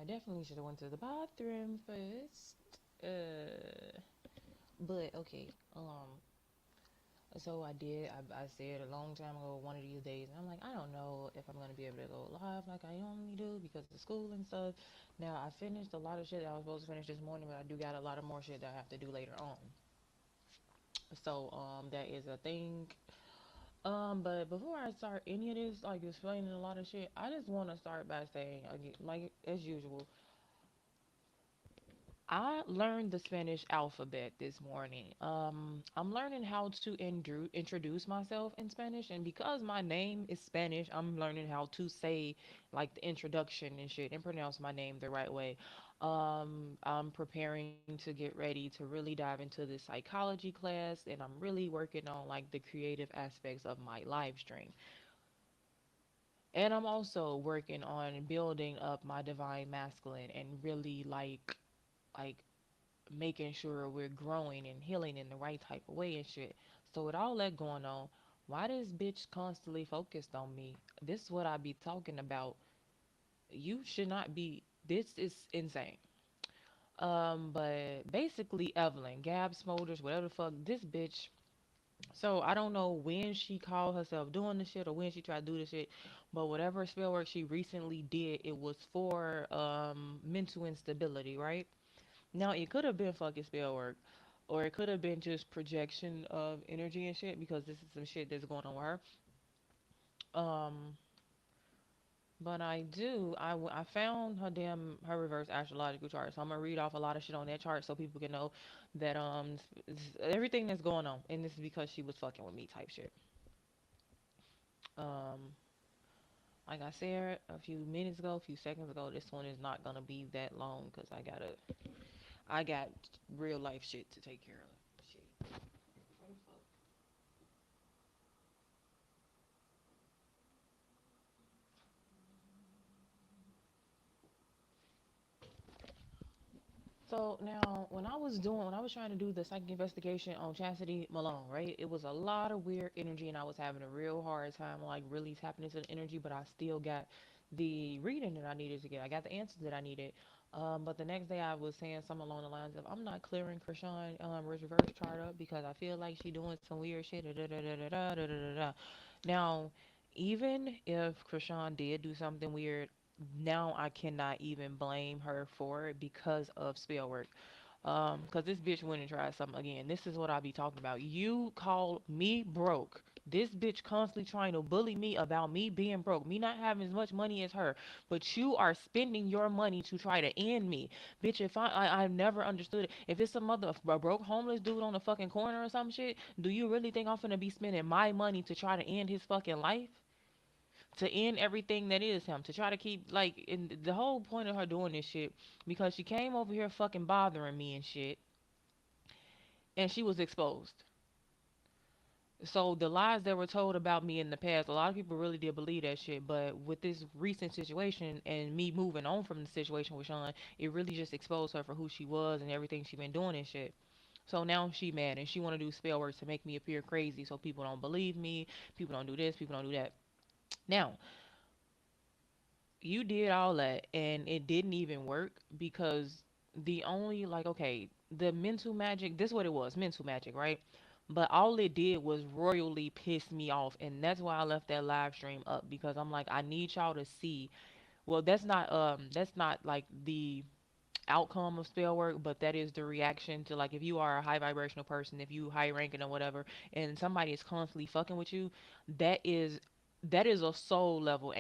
definitely should have went to the bathroom first. But okay. So I did. I said a long time ago, one of these days, and I'm like, I don't know if I'm gonna be able to go live like I normally do because of school and stuff. Now I finished a lot of shit that I was supposed to finish this morning, but I do got a lot of more shit that I have to do later on. So that is a thing. But before I start any of this, like explaining a lot of shit, I just want to start by saying, like as usual, I learned the Spanish alphabet this morning. I'm learning how to introduce myself in Spanish, and because my name is Spanish, I'm learning how to say like the introduction and shit and pronounce my name the right way. I'm preparing to get ready to really dive into this psychology class, and I'm really working on like the creative aspects of my live stream. And I'm also working on building up my divine masculine and really like making sure we're growing and healing in the right type of way and shit. So with all that going on, why this bitch constantly focused on me? This is what I be talking about. You should not be. This is insane. But basically Evelyn, Gab Smolders, whatever the fuck, this bitch. So I don't know when she called herself doing the shit or when she tried to do the shit, but whatever spell work she recently did, it was for mental instability, right? Now it could have been fucking spell work, or it could have been just projection of energy and shit because this is some shit that's going on with her. Um, but I found her reverse astrological chart, so I'm gonna read off a lot of shit on that chart so people can know that everything that's going on, and this is because she was fucking with me type shit. Um, like I said a few minutes ago, a few seconds ago, this one is not gonna be that long because I got real life shit to take care of. Shit. So now, when I was trying to do the psychic investigation on Chastity Malone, right? It was a lot of weird energy, and I was having a real hard time, like really tapping into the energy. But I still got the reading that I needed to get. I got the answers that I needed. But the next day, I was saying something along the lines of, "I'm not clearing Krishan reverse chart up because I feel like she doing some weird shit." Da, da, da, da, da, da, da, da, da. Now, even if Krishan did do something weird, now I cannot even blame her for it because of spell work. Cause this bitch went and tried something again. This is what I be talking about. You call me broke. This bitch constantly trying to bully me about me being broke, me not having as much money as her, but you are spending your money to try to end me, bitch. If I've never understood it. If it's a broke homeless dude on the fucking corner or some shit, do you really think I'm finna be spending my money to try to end his fucking life? To end everything that is him, to try to keep like in the whole point of her doing this shit because she came over here fucking bothering me and shit, and she was exposed. So the lies that were told about me in the past, a lot of people really did believe that shit. But with this recent situation and me moving on from the situation with Sean, it really just exposed her for who she was and everything she been doing and shit. So now she mad and she want to do spell work to make me appear crazy so people don't believe me, people don't do this, people don't do that. Now, you did all that and it didn't even work because the only like okay, the mental magic, this is what it was, mental magic, right? But all it did was royally piss me off, and that's why I left that live stream up because I'm like, I need y'all to see. Well, that's not like the outcome of spell work, but that is the reaction to like if you are a high vibrational person, if you high ranking or whatever, and somebody is constantly fucking with you, that is that is a soul level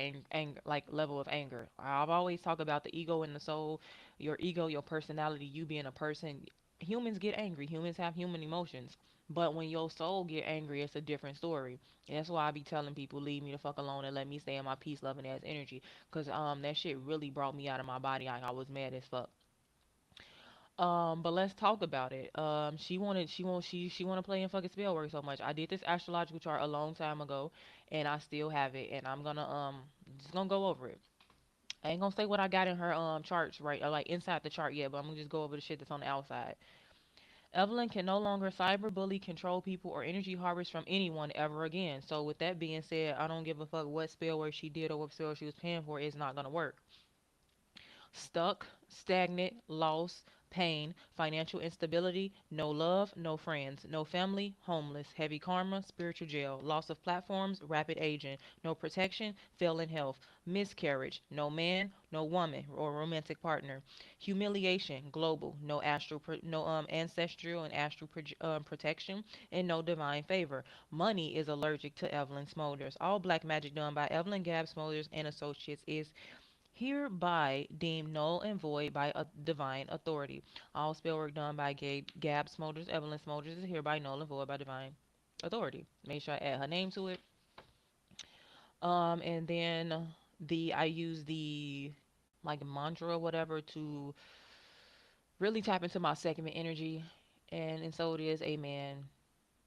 like level of anger. I've always talked about the ego and the soul, your ego, your personality, you being a person. Humans get angry. Humans have human emotions. But when your soul get angry, it's a different story. And that's why I be telling people, leave me the fuck alone and let me stay in my peace, loving ass energy. Cause that shit really brought me out of my body. I was mad as fuck. But let's talk about it. She wanna play in fucking spell work so much. I did this astrological chart a long time ago, and I still have it, and I'm gonna just gonna go over it. I ain't gonna say what I got in her charts right, or like inside the chart yet, but I'm gonna just go over the shit that's on the outside. Evelyn can no longer cyberbully, control people, or energy harvest from anyone ever again. So with that being said, I don't give a fuck what spell work she did or what spell she was paying for. It's not gonna work. Stuck, stagnant, lost, pain, financial instability, no love, no friends, no family, homeless, heavy karma, spiritual jail, loss of platforms, rapid aging, no protection, failing health, miscarriage, no man, no woman or romantic partner, humiliation, global, no ancestral and astral protection, and no divine favor. Money is allergic to Evelyn Smolders. All black magic done by Evelyn Gab Smolders and Associates is hereby deemed null and void by a divine authority. All spell work done by Gab Smolders, Evelyn Smolders is hereby null and void by divine authority. Make sure I add her name to it. And then I use the like mantra or whatever to really tap into my segment energy. And so it is, amen.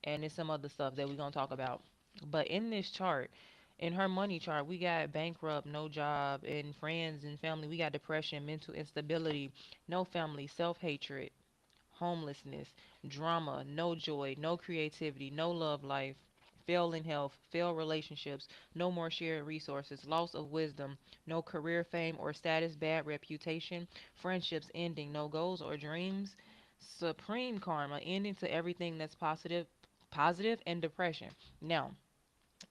And it's some other stuff that we're gonna talk about. But in this chart, in her money chart, we got bankrupt, no job, and friends and family. We got depression, mental instability, no family, self-hatred, homelessness, drama, no joy, no creativity, no love life, failing health, failed relationships, no more shared resources, loss of wisdom, no career fame or status, bad reputation, friendships ending, no goals or dreams, supreme karma, ending to everything that's positive, and depression. Now,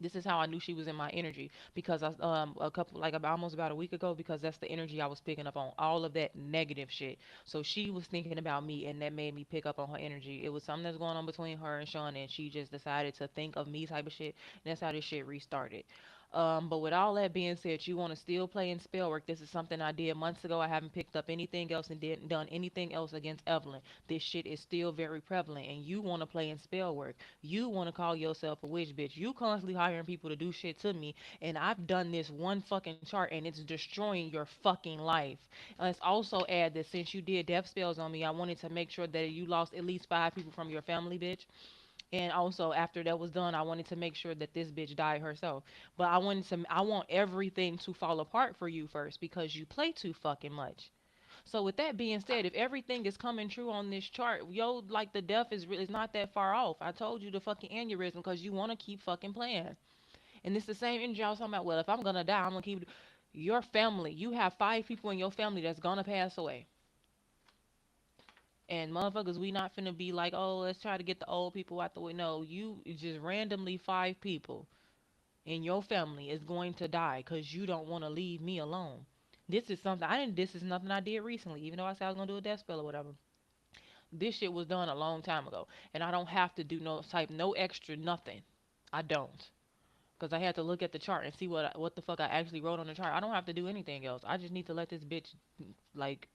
this is how I knew she was in my energy because I a couple like about almost about a week ago, because that's the energy I was picking up on, all of that negative shit. So she was thinking about me, and that made me pick up on her energy. It was something that's going on between her and Sean, and she just decided to think of me type of shit, and that's how this shit restarted. But with all that being said, you want to still play in spell work. This is something I did months ago. I haven't picked up anything else and didn't done anything else against Evelyn. This shit is still very prevalent, and you want to play in spell work. You want to call yourself a witch, bitch. You constantly hiring people to do shit to me, and I've done this one fucking chart, and it's destroying your fucking life. Let's also add that since you did death spells on me, I wanted to make sure that you lost at least 5 people from your family, bitch. And also after that was done, I wanted to make sure that this bitch died herself. But I want everything to fall apart for you first because you play too fucking much. So with that being said, if everything is coming true on this chart, yo, like the death is really, it's not that far off. I told you the fucking aneurysm because you want to keep fucking playing. And it's the same energy I was talking about. Well, if I'm gonna die, I'm gonna keep your family. You have 5 people in your family that's gonna pass away. And motherfuckers, we not finna be like, oh, let's try to get the old people out the way. No, you just randomly 5 people in your family is going to die because you don't want to leave me alone. This is something I didn't. This is nothing I did recently. Even though I said I was gonna do a death spell or whatever, this shit was done a long time ago, and I don't have to do no extra nothing. I don't, because I had to look at the chart and see what the fuck I actually wrote on the chart. I don't have to do anything else. I just need to let this bitch like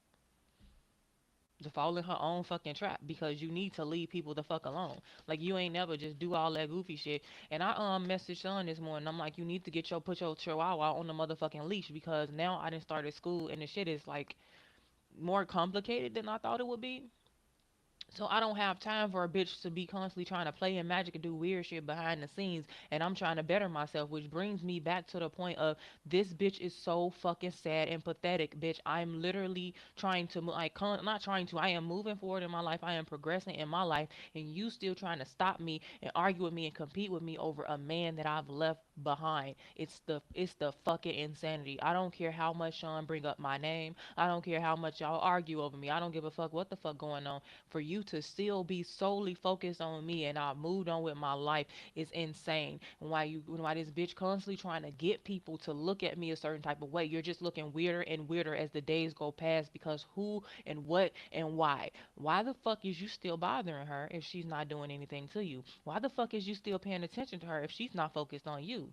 to fall in her own fucking trap, because you need to leave people the fuck alone. Like you ain't never just do all that goofy shit. And I messaged Sean this morning. I'm like, you need to put your chihuahua on the motherfucking leash, because now I didn't started school and the shit is like more complicated than I thought it would be. So I don't have time for a bitch to be constantly trying to play in magic and do weird shit behind the scenes. And I'm trying to better myself, which brings me back to the point of this bitch is so fucking sad and pathetic, bitch. I'm literally trying to, not trying to, I am moving forward in my life. I am progressing in my life. And you still trying to stop me and argue with me and compete with me over a man that I've left behind. It's the fucking insanity. I don't care how much Sean bring up my name. I don't care how much y'all argue over me. I don't give a fuck what the fuck going on. For you to still be solely focused on me and I moved on with my life is insane. And why this bitch constantly trying to get people to look at me a certain type of way, you're just looking weirder and weirder as the days go past, because who and what and why? Why the fuck is you still bothering her if she's not doing anything to you? Why the fuck is you still paying attention to her if she's not focused on you?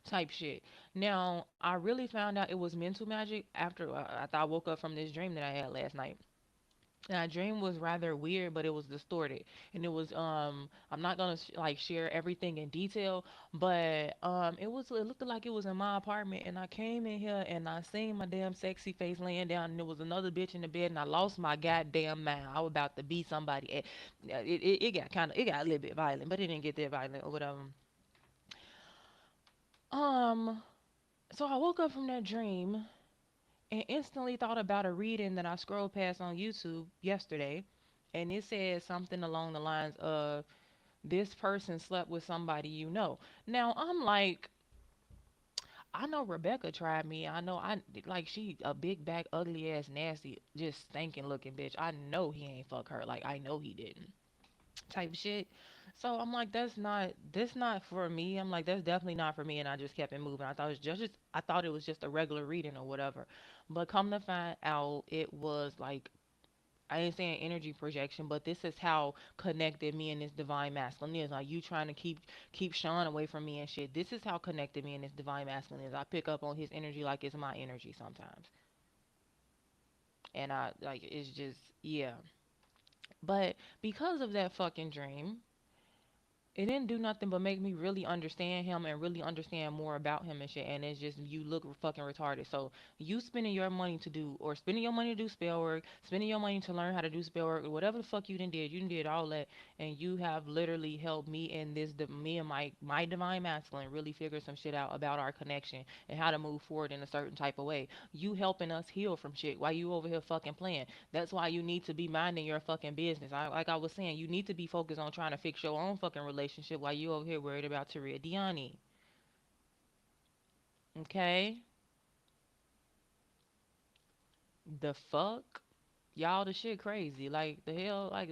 Type shit. Now, I really found out it was mental magic after I woke up from this dream that I had last night. Now, dream was rather weird, but it was distorted, and it was I'm not gonna like share everything in detail, but it looked like it was in my apartment, and I came in here and I seen my damn sexy face laying down, and there was another bitch in the bed, and I lost my goddamn mind. I was about to beat somebody. It got it got a little bit violent, but it didn't get that violent or whatever. Um, so I woke up from that dream and instantly thought about a reading that I scrolled past on YouTube yesterday, and it said something along the lines of this person slept with somebody you know. Now I'm like, I know Rebecca tried me. I know I like she a big back, ugly ass, nasty, just stinking looking bitch. I know he ain't fuck her. Like I know he didn't. Type shit. So I'm like, that's not this not for me. I'm like, that's definitely not for me. And I just kept it moving. I thought it was just I thought it was just a regular reading or whatever. But come to find out, it was like I ain't saying energy projection, but this is how connected me and this divine masculine is. Like you trying to keep Sean away from me and shit. This is how connected me and this divine masculine is. I pick up on his energy like it's my energy sometimes, and I like it's just yeah. But because of that fucking dream, it didn't do nothing but make me really understand him and really understand more about him and shit. And it's just you look fucking retarded. So you spending your money to do or spending your money to do spell work, spending your money to learn how to do spell work, or whatever the fuck you done did all that, and you have literally helped me and me and my divine masculine really figure some shit out about our connection and how to move forward in a certain type of way. You helping us heal from shit while you over here fucking playing. That's why you need to be minding your fucking business. Like I was saying, you need to be focused on trying to fix your own fucking relationship while you over here worried about Taria Diani. Okay? The fuck? Y'all the shit crazy. Like the hell like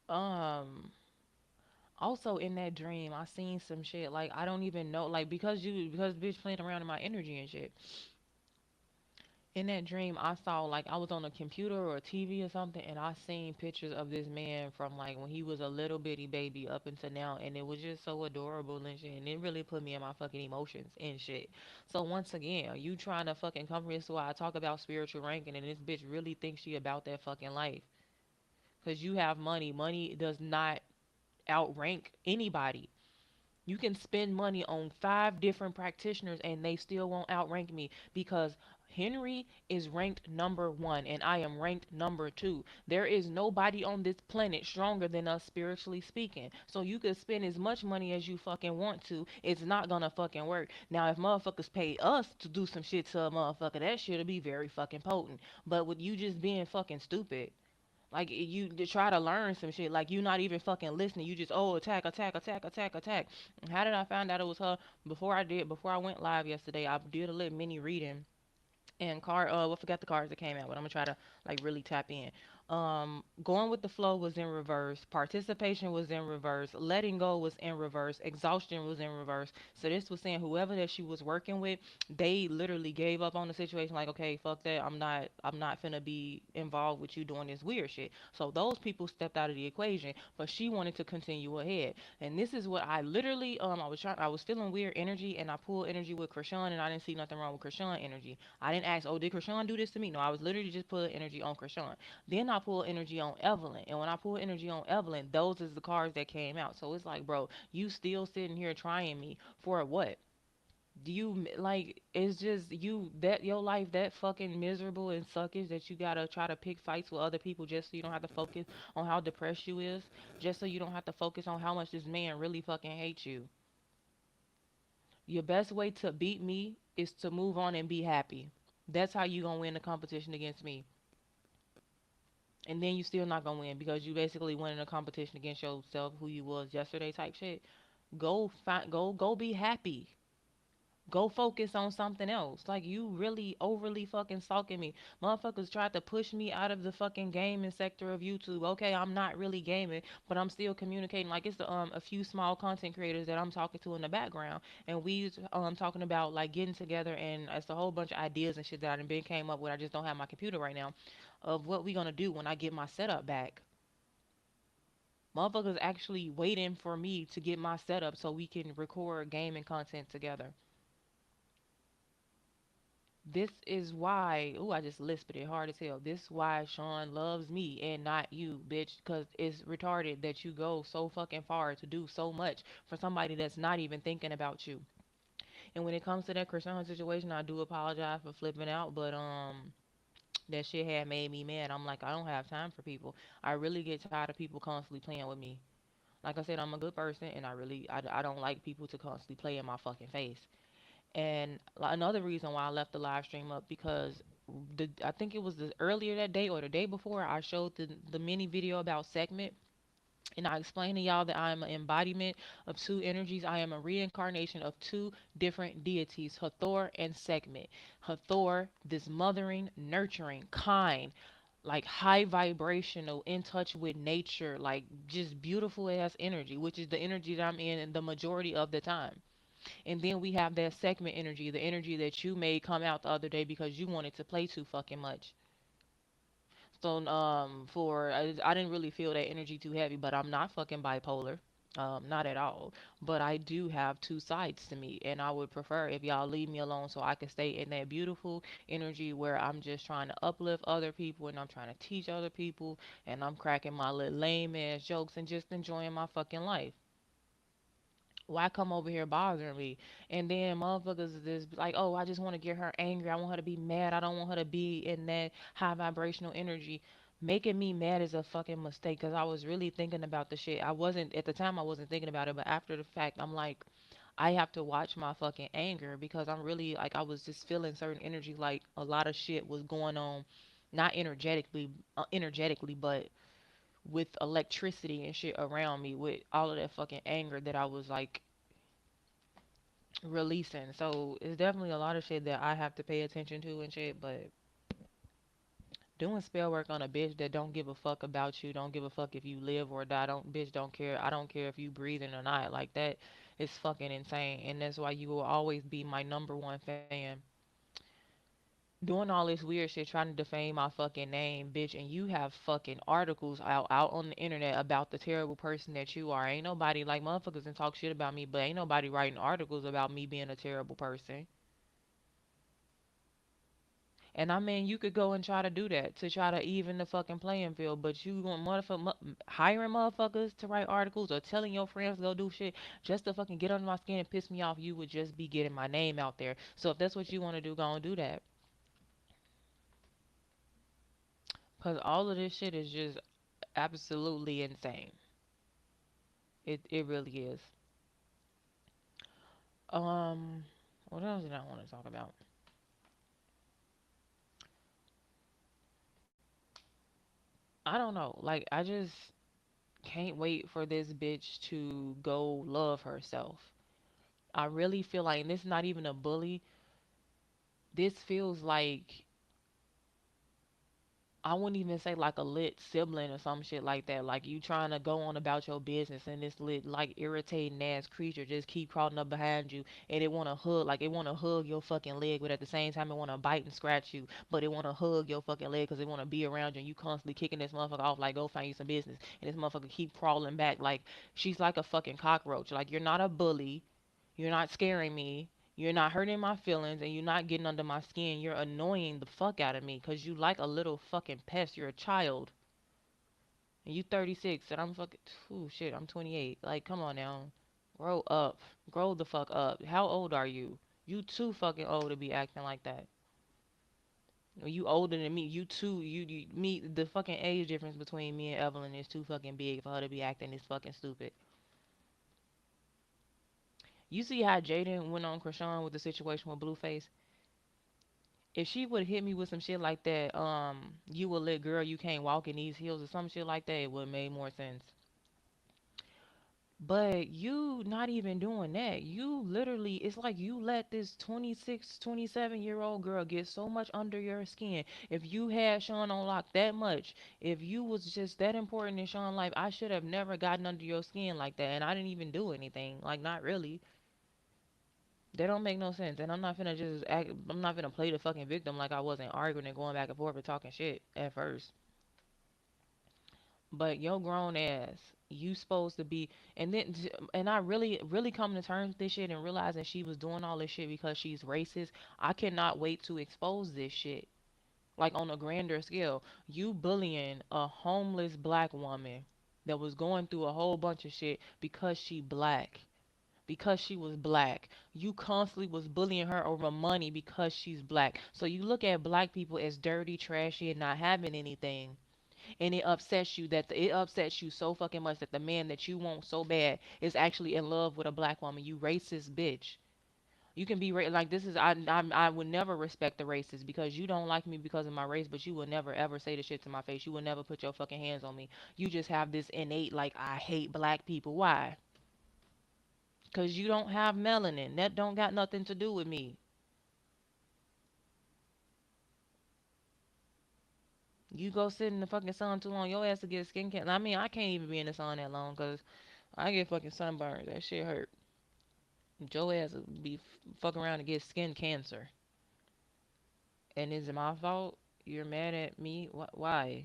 um also in that dream I seen some shit like I don't even know like because bitch playing around in my energy and shit. In that dream I saw like I was on a computer or a TV or something and I seen pictures of this man from like when he was a little bitty baby up until now and it was just so adorable and shit and it really put me in my fucking emotions and shit. So once again, you trying to fucking come here so I talk about spiritual ranking and this bitch really thinks she about that fucking life. Cause you have money. Money does not outrank anybody. You can spend money on 5 different practitioners and they still won't outrank me because Henry is ranked number 1 and I am ranked number 2. There is nobody on this planet stronger than us spiritually speaking. So you can spend as much money as you fucking want to. It's not gonna fucking work. Now if motherfuckers pay us to do some shit to a motherfucker, that shit'll be very fucking potent. But with you just being fucking stupid, like you to try to learn some shit, like you not even fucking listening. You just attack, attack, attack, attack, attack. And how did I find out it was her? Before I went live yesterday, I did a little mini reading and I forgot the cards that came out, but I'm gonna try to like really tap in. Going with the flow was in reverse, participation was in reverse, letting go was in reverse, exhaustion was in reverse. So this was saying whoever that she was working with, they literally gave up on the situation, like, okay, fuck that, I'm not finna be involved with you doing this weird shit. So those people stepped out of the equation, but she wanted to continue ahead. And this is what I literally I was feeling weird energy and I pulled energy with Krishan and I didn't see nothing wrong with Krishan energy. I didn't ask, oh, did Krishan do this to me? No, I was literally just pulling energy on Krishan. Then I pulled energy on Evelyn. And when I pulled energy on Evelyn, those is the cards that came out. So it's like, bro, you still sitting here trying me for what? Do you like it's just you that your life that fucking miserable and suckish that you gotta try to pick fights with other people just so you don't have to focus on how depressed you is, just so you don't have to focus on how much this man really fucking hates you. Your best way to beat me is to move on and be happy. That's how you gonna win the competition against me. And then you still not gonna win because you basically winning a competition against yourself, who you was yesterday type shit. Go be happy. Go focus on something else. Like you really overly fucking stalking me. Motherfuckers tried to push me out of the fucking gaming sector of YouTube. Okay, I'm not really gaming, but I'm still communicating. Like it's a few small content creators that I'm talking to in the background, and we talking about like getting together, and it's a whole bunch of ideas and shit that I done been came up with. I just don't have my computer right now, of what we gonna do when I get my setup back. Motherfuckers actually waiting for me to get my setup so we can record gaming content together. This is why, ooh, I just lisped it hard as hell. This why Sean loves me and not you, bitch. Because it's retarded that you go so fucking far to do so much for somebody that's not even thinking about you. And when it comes to that Krishan situation, I do apologize for flipping out, but that shit had made me mad. I'm like, I don't have time for people. I really get tired of people constantly playing with me. Like I said, I'm a good person, and I don't like people to constantly play in my fucking face. And another reason why I left the live stream up because I think it was the earlier that day or the day before I showed the mini video about segment. And I explained to y'all that I am an embodiment of two energies. I am a reincarnation of two different deities, Hathor and Sekhmet. Hathor, this mothering, nurturing, kind, like high vibrational, in touch with nature, like just beautiful ass energy, which is the energy that I'm in the majority of the time. And then we have that Sekhmet energy, the energy that you made come out the other day because you wanted to play too fucking much. So for I didn't really feel that energy too heavy, but I'm not fucking bipolar. Not at all. But I do have two sides to me, and I would prefer if y'all leave me alone so I can stay in that beautiful energy where I'm just trying to uplift other people and I'm trying to teach other people and I'm cracking my little lame ass jokes and just enjoying my fucking life. Why come over here bothering me? And then motherfuckers is just like, oh, I just want to get her angry. I want her to be mad. I don't want her to be in that high vibrational energy. Making me mad is a fucking mistake because I was really thinking about the shit. I wasn't, at the time, I wasn't thinking about it, but after the fact, I'm like, I have to watch my fucking anger because I'm really like, I was just feeling certain energy, like a lot of shit was going on, not energetically, but with electricity and shit around me with all of that fucking anger that I was like releasing. So it's definitely a lot of shit that I have to pay attention to and shit. But doing spell work on a bitch that don't give a fuck about you, don't give a fuck if you live or die, don't bitch don't care. I don't care if you breathing or not. Like that is fucking insane, and that's why you will always be my number one fan. Doing all this weird shit, trying to defame my fucking name, bitch, and you have fucking articles out on the internet about the terrible person that you are. Ain't nobody like motherfuckers and talk shit about me, but ain't nobody writing articles about me being a terrible person. And I mean, you could go and try to do that to try to even the fucking playing field, but you want hiring motherfuckers to write articles or telling your friends to go do shit just to fucking get under my skin and piss me off. You would just be getting my name out there. So if that's what you want to do, go and do that. Cause all of this shit is just absolutely insane. It really is. Um, what else did I want to talk about? I don't know. Like I just can't wait for this bitch to go love herself. I really feel like, and this is not even a bully. This feels like I wouldn't even say like a lit sibling or some shit like that. Like you trying to go on about your business and this lit like irritating ass creature just keep crawling up behind you and it wanna hug like it wanna hug your fucking leg, but at the same time it wanna bite and scratch you, but it wanna hug your fucking leg because it wanna be around you and you constantly kicking this motherfucker off like go find you some business and this motherfucker keep crawling back like she's like a fucking cockroach. Like you're not a bully. You're not scaring me. You're not hurting my feelings and you're not getting under my skin. You're annoying the fuck out of me because you like a little fucking pest. You're a child. And you 36 and I'm fucking, oh shit, I'm 28. Like, come on now. Grow up. Grow the fuck up. How old are you? You too fucking old to be acting like that. You older than me. You too. Me. The fucking age difference between me and Evelyn is too fucking big for her to be acting this fucking stupid. You see how Jaden went on Krishan with the situation with Blueface? If she would hit me with some shit like that, you a lit girl, you can't walk in these heels or some shit like that, it would have made more sense. But you not even doing that. You literally, it's like you let this 26, 27-year-old girl get so much under your skin. If you had Sean on lock that much, if you was just that important in Sean's life, I should have never gotten under your skin like that. And I didn't even do anything. Like, not really. They don't make no sense. And I'm not finna just act, I'm not finna play the fucking victim like I wasn't arguing and going back and forth and talking shit at first. But your grown ass, you supposed to be, and then, and I really, really come to terms with this shit and realizing she was doing all this shit because she's racist. I cannot wait to expose this shit. Like on a grander scale, you bullying a homeless black woman that was going through a whole bunch of shit because she black. Because she was black. You constantly was bullying her over money because she's black. So you look at black people as dirty, trashy, and not having anything. And it upsets you so fucking much that the man that you want so bad is actually in love with a black woman. You racist bitch. You can be like this is I would never respect the races because you don't like me because of my race, but you will never ever say the shit to my face. You will never put your fucking hands on me. You just have this innate like I hate black people. Why? Cause you don't have melanin. That don't got nothing to do with me. You go sit in the fucking sun too long, your ass will get skin cancer. I mean, I can't even be in the sun that long because I get fucking sunburned. That shit hurt. Your ass will be fucking around and get skin cancer. And is it my fault? You're mad at me? Why?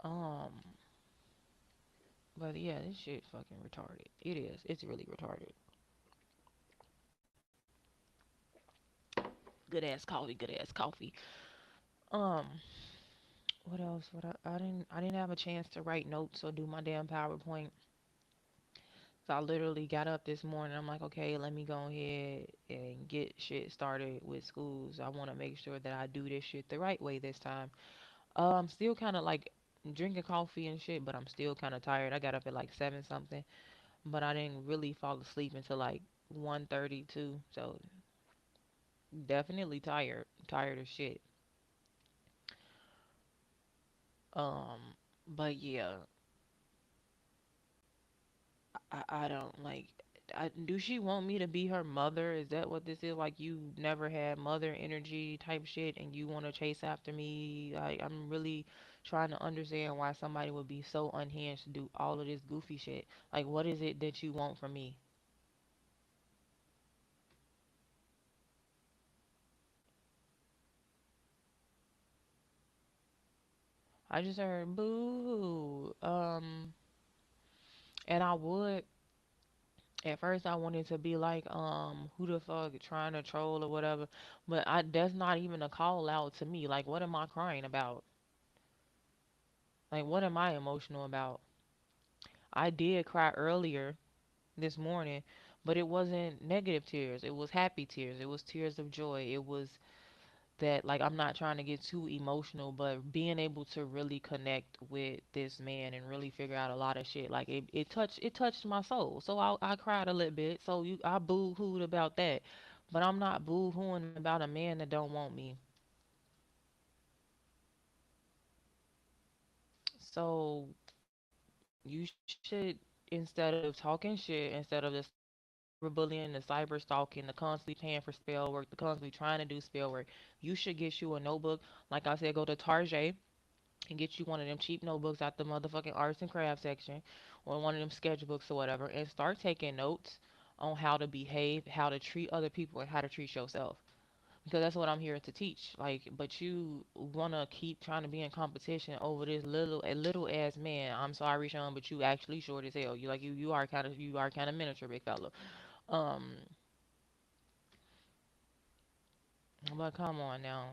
Um, but yeah, this shit fucking retarded. It is. It's really retarded. Good ass coffee. Good ass coffee. Um, what else? I didn't have a chance to write notes or do my damn PowerPoint. So I literally got up this morning. I'm like, okay, let me go ahead and get shit started with schools. I want to make sure that I do this shit the right way this time. I'm still kind of like drinking coffee and shit, but I'm still kind of tired. I got up at like 7 something, but I didn't really fall asleep until like 1:32. So definitely tired, tired as shit. But yeah, I don't like. Do she want me to be her mother? Is that what this is? Like you never had mother energy type shit, and you want to chase after me? Like I'm really trying to understand why somebody would be so unhinged to do all of this goofy shit. Like what is it that you want from me? I just heard boo. And I would at first I wanted to be like, who the fuck trying to troll or whatever, but I that's not even a call out to me. Like, what am I crying about? Like, what am I emotional about? I did cry earlier this morning, but it wasn't negative tears. It was happy tears. It was tears of joy. It was that like I'm not trying to get too emotional, but being able to really connect with this man and really figure out a lot of shit. Like it touched my soul. So I cried a little bit. So I boo hooed about that. But I'm not boo hooing about a man that don't want me. So you should, instead of talking shit, instead of the cyberbullying, the cyber stalking, the constantly paying for spell work, the constantly trying to do spell work, you should get you a notebook. Like I said, go to Target and get you one of them cheap notebooks out the motherfucking arts and crafts section or one of them sketchbooks or whatever and start taking notes on how to behave, how to treat other people, and how to treat yourself. Because that's what I'm here to teach. Like, but you wanna keep trying to be in competition over this little ass man. I'm sorry, Sean, but you actually short as hell. You are kind of miniature, big fella. Um, but come on now.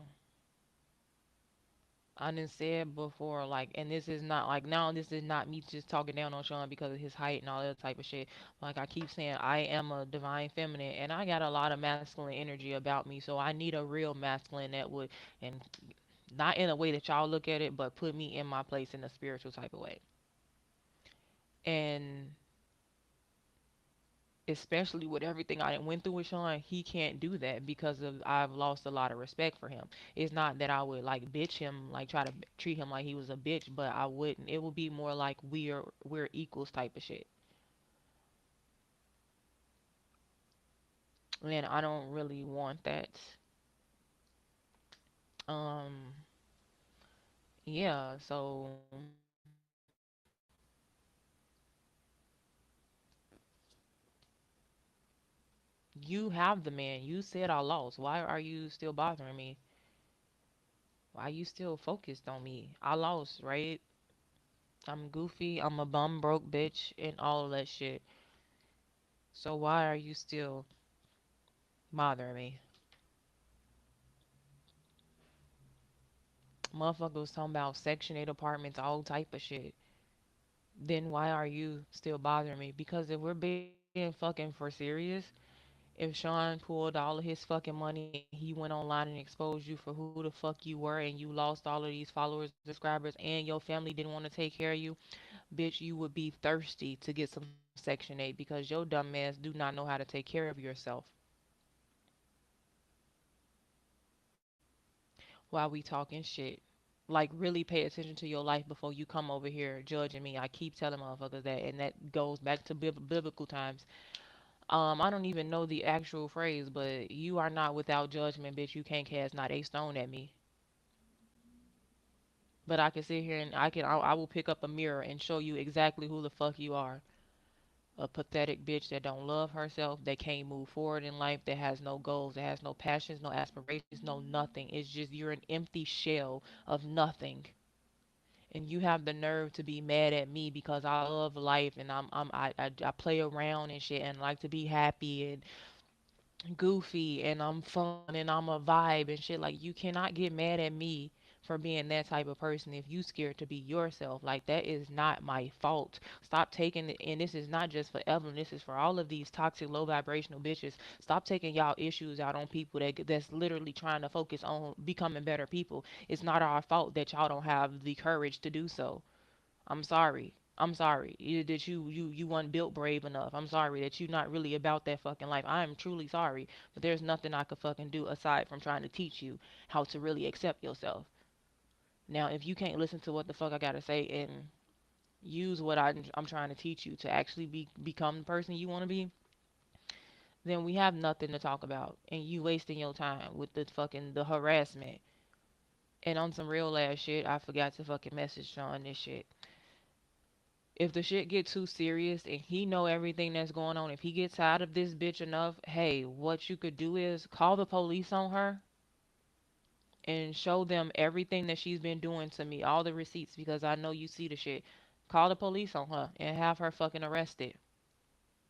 I done said before, like, and this is not like now. This is not me just talking down on Sean because of his height and all that type of shit. Like I keep saying, I am a divine feminine, and I got a lot of masculine energy about me. So I need a real masculine that would, and not in a way that y'all look at it, but put me in my place in a spiritual type of way. And especially with everything I went through with Sean, he can't do that because of I've lost a lot of respect for him. It's not that I would like bitch him, like try to treat him like he was a bitch, but I wouldn't. It would be more like we're equals type of shit. And I don't really want that. Um, yeah, so you have the man. You said I lost. Why are you still bothering me? Why you still focused on me? I lost, right? I'm goofy. I'm a bum broke bitch and all of that shit. So why are you still bothering me? Motherfucker was talking about Section 8 apartments, all type of shit. Then why are you still bothering me? Because if we're being fucking for serious, if Sean pulled all of his fucking money and he went online and exposed you for who the fuck you were and you lost all of these followers and subscribers and your family didn't want to take care of you, bitch, you would be thirsty to get some Section 8 because your dumb ass do not know how to take care of yourself. While we talking shit. Like really pay attention to your life before you come over here judging me. I keep telling motherfuckers that, and that goes back to biblical times. I don't even know the actual phrase, but you are not without judgment, bitch. You can't cast not a stone at me. But I can sit here and I will pick up a mirror and show you exactly who the fuck you are. A pathetic bitch that don't love herself, that can't move forward in life, that has no goals, that has no passions, no aspirations, no nothing. It's just you're an empty shell of nothing. And you have the nerve to be mad at me because I love life and I play around and shit and like to be happy and goofy and I'm fun and I'm a vibe and shit. Like you cannot get mad at me for being that type of person if you scared to be yourself. Like that is not my fault. Stop taking it, and this is not just for Evelyn. This is for all of these toxic, low vibrational bitches. Stop taking y'all issues out on people that's literally trying to focus on becoming better people. It's not our fault that y'all don't have the courage to do so. I'm sorry. I'm sorry that you weren't built brave enough. I'm sorry that you're not really about that fucking life. I am truly sorry, but there's nothing I could fucking do aside from trying to teach you how to really accept yourself. Now, if you can't listen to what the fuck I gotta say and use what I'm trying to teach you to actually become the person you want to be, then we have nothing to talk about, and you wasting your time with the fucking the harassment. And on some real ass shit, I forgot to fucking message Sean this shit. If the shit get too serious and he know everything that's going on, if he gets tired of this bitch enough, hey, what you could do is call the police on her and show them everything that she's been doing to me, all the receipts, because I know you see the shit. Call the police on her and have her fucking arrested.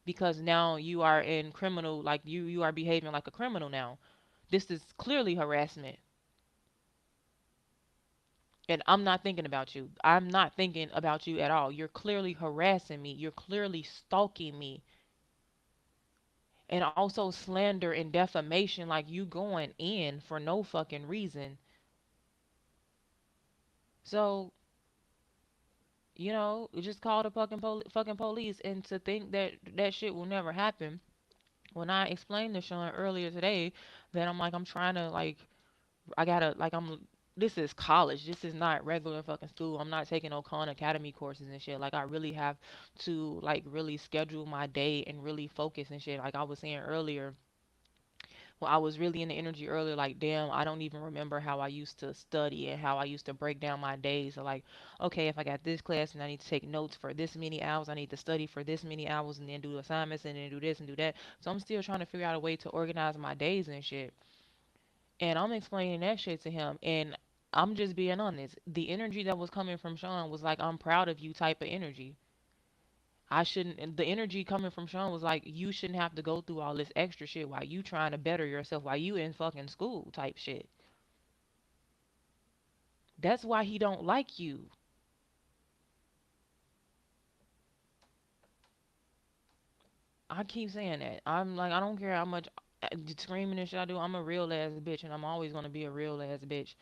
Because now you are in criminal, like you are behaving like a criminal now. This is clearly harassment. And I'm not thinking about you. I'm not thinking about you at all. You're clearly harassing me. You're clearly stalking me, and also slander and defamation, like you going in for no fucking reason. So just call the fucking police, and to think that that shit will never happen. When I explained to Sean earlier today that I'm trying to like I gotta like I'm this is college. This is not regular fucking school. I'm not taking no Khan Academy courses and shit. Like I really have to like really schedule my day and really focus and shit. Like I was saying earlier, well, I was really in the energy earlier, like, damn, I don't even remember how I used to study and how I used to break down my days. So, like, okay, if I got this class and I need to take notes for this many hours, I need to study for this many hours and then do assignments and then do this and do that. So, I'm still trying to figure out a way to organize my days and shit. And I'm explaining that shit to him. And I'm just being honest. The energy that was coming from Sean was like, I'm proud of you type of energy. I shouldn't, and the energy coming from Sean was like, you shouldn't have to go through all this extra shit while you trying to better yourself, while you in fucking school type shit. That's why he don't like you. I keep saying that. I'm like, I don't care how much screaming and shit I do. I'm a real ass bitch, and I'm always gonna be a real ass bitch.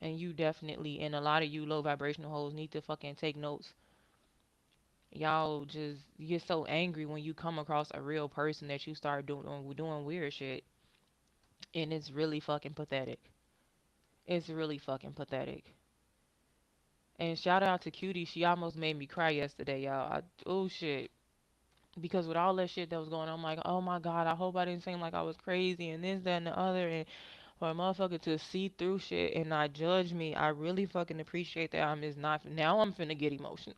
And you definitely, and a lot of you low vibrational hoes need to fucking take notes. Y'all just get so angry when you come across a real person that you start doing weird shit, and it's really fucking pathetic. It's really fucking pathetic. And shout out to Cutie. She almost made me cry yesterday, y'all. Oh shit. Because with all that shit that was going on, I'm like, oh my god, I hope I didn't seem like I was crazy and this, that, and the other. And for a motherfucker to see through shit and not judge me, I really fucking appreciate that. I'm just not. Now I'm finna get emotional.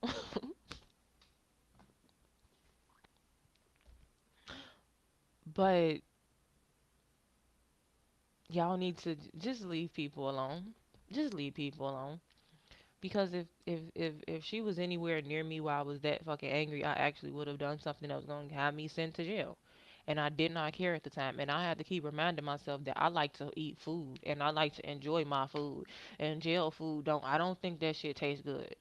But y'all need to just leave people alone. Just leave people alone. Because if she was anywhere near me while I was that fucking angry, I actually would have done something that was going to have me sent to jail. And I did not care at the time. And I had to keep reminding myself that I like to eat food and I like to enjoy my food. And jail food I don't think that shit tastes good.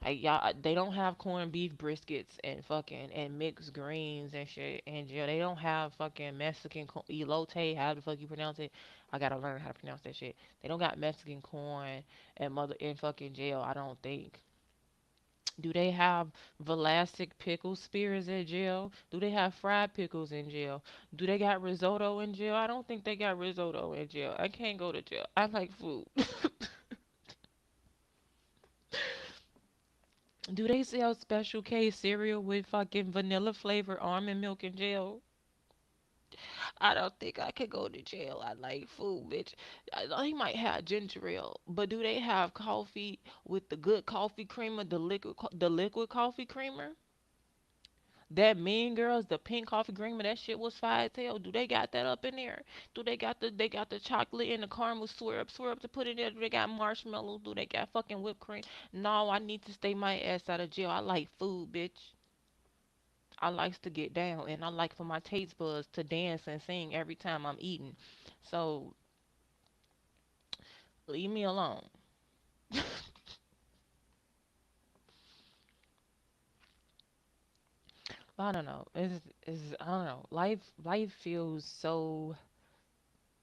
Like y'all, they don't have corned beef briskets and fucking and mixed greens and shit in jail. They don't have fucking Mexican elote, how the fuck you pronounce it? I gotta learn how to pronounce that shit. They don't got Mexican corn and mother in fucking jail. I don't think. Do they have Velastic pickle spears in jail? Do they have fried pickles in jail? Do they got risotto in jail? I don't think they got risotto in jail. I can't go to jail. I like food. Do they sell Special K cereal with fucking vanilla flavored almond milk in jail? I don't think I could go to jail. I like food, bitch. They might have ginger ale, but do they have coffee with the good coffee creamer, the liquid coffee creamer? That Mean Girls, the pink coffee creamer, that shit was fire as hell. Do they got that up in there? Do they got the chocolate and the caramel syrup to put in there? Do they got marshmallows? Do they got fucking whipped cream? No, I need to stay my ass out of jail. I like food, bitch. I likes to get down and I like for my taste buds to dance and sing every time I'm eating. So leave me alone. I don't know. It's I don't know. Life feels so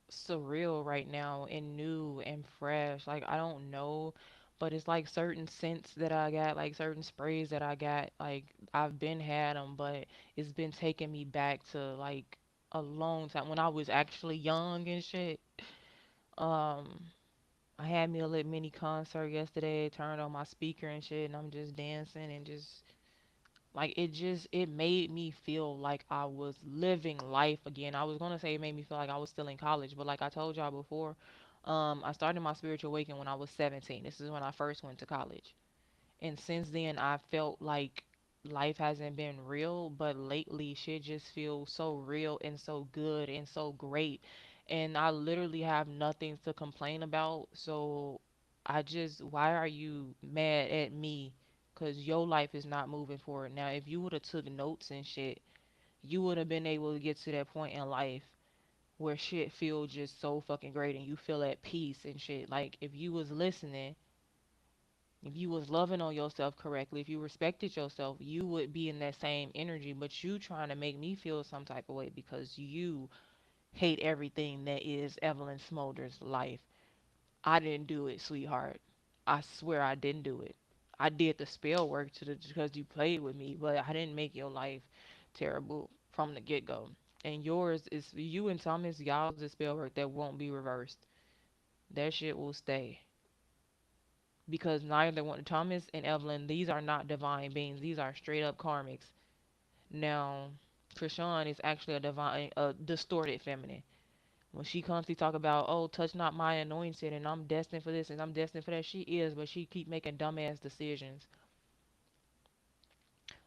surreal right now and new and fresh. Like I don't know, but it's like certain scents that I got, like certain sprays that I got. Like I've been had them, but it's been taking me back to like a long time when I was actually young and shit. Um, I had me a little mini concert yesterday. Turned on my speaker and shit, and I'm just dancing and just like it made me feel like I was living life again. I was gonna say it made me feel like I was still in college, but like I told y'all before, I started my spiritual awakening when I was 17. This is when I first went to college. And since then, I felt like life hasn't been real, but lately shit just feels so real and so good and so great. And I literally have nothing to complain about. So why are you mad at me? Because your life is not moving forward. Now, if you would have took notes and shit, you would have been able to get to that point in life where shit feel just so fucking great and you feel at peace and shit. Like, if you was listening, if you was loving on yourself correctly, if you respected yourself, you would be in that same energy. But you trying to make me feel some type of way because you hate everything that is Evelyn Smolder's life. I didn't do it, sweetheart. I swear I didn't do it. I did the spell work because you played with me, but I didn't make your life terrible from the get go. And yours is you and Thomas, y'all's the spell work that won't be reversed. That shit will stay. Because neither one Thomas and Evelyn, these are not divine beings. These are straight up karmics. Now, Krishan is actually a distorted feminine. When she comes to talk about, oh, touch not my anointed, and I'm destined for this, and I'm destined for that, she is, but she keep making dumbass decisions.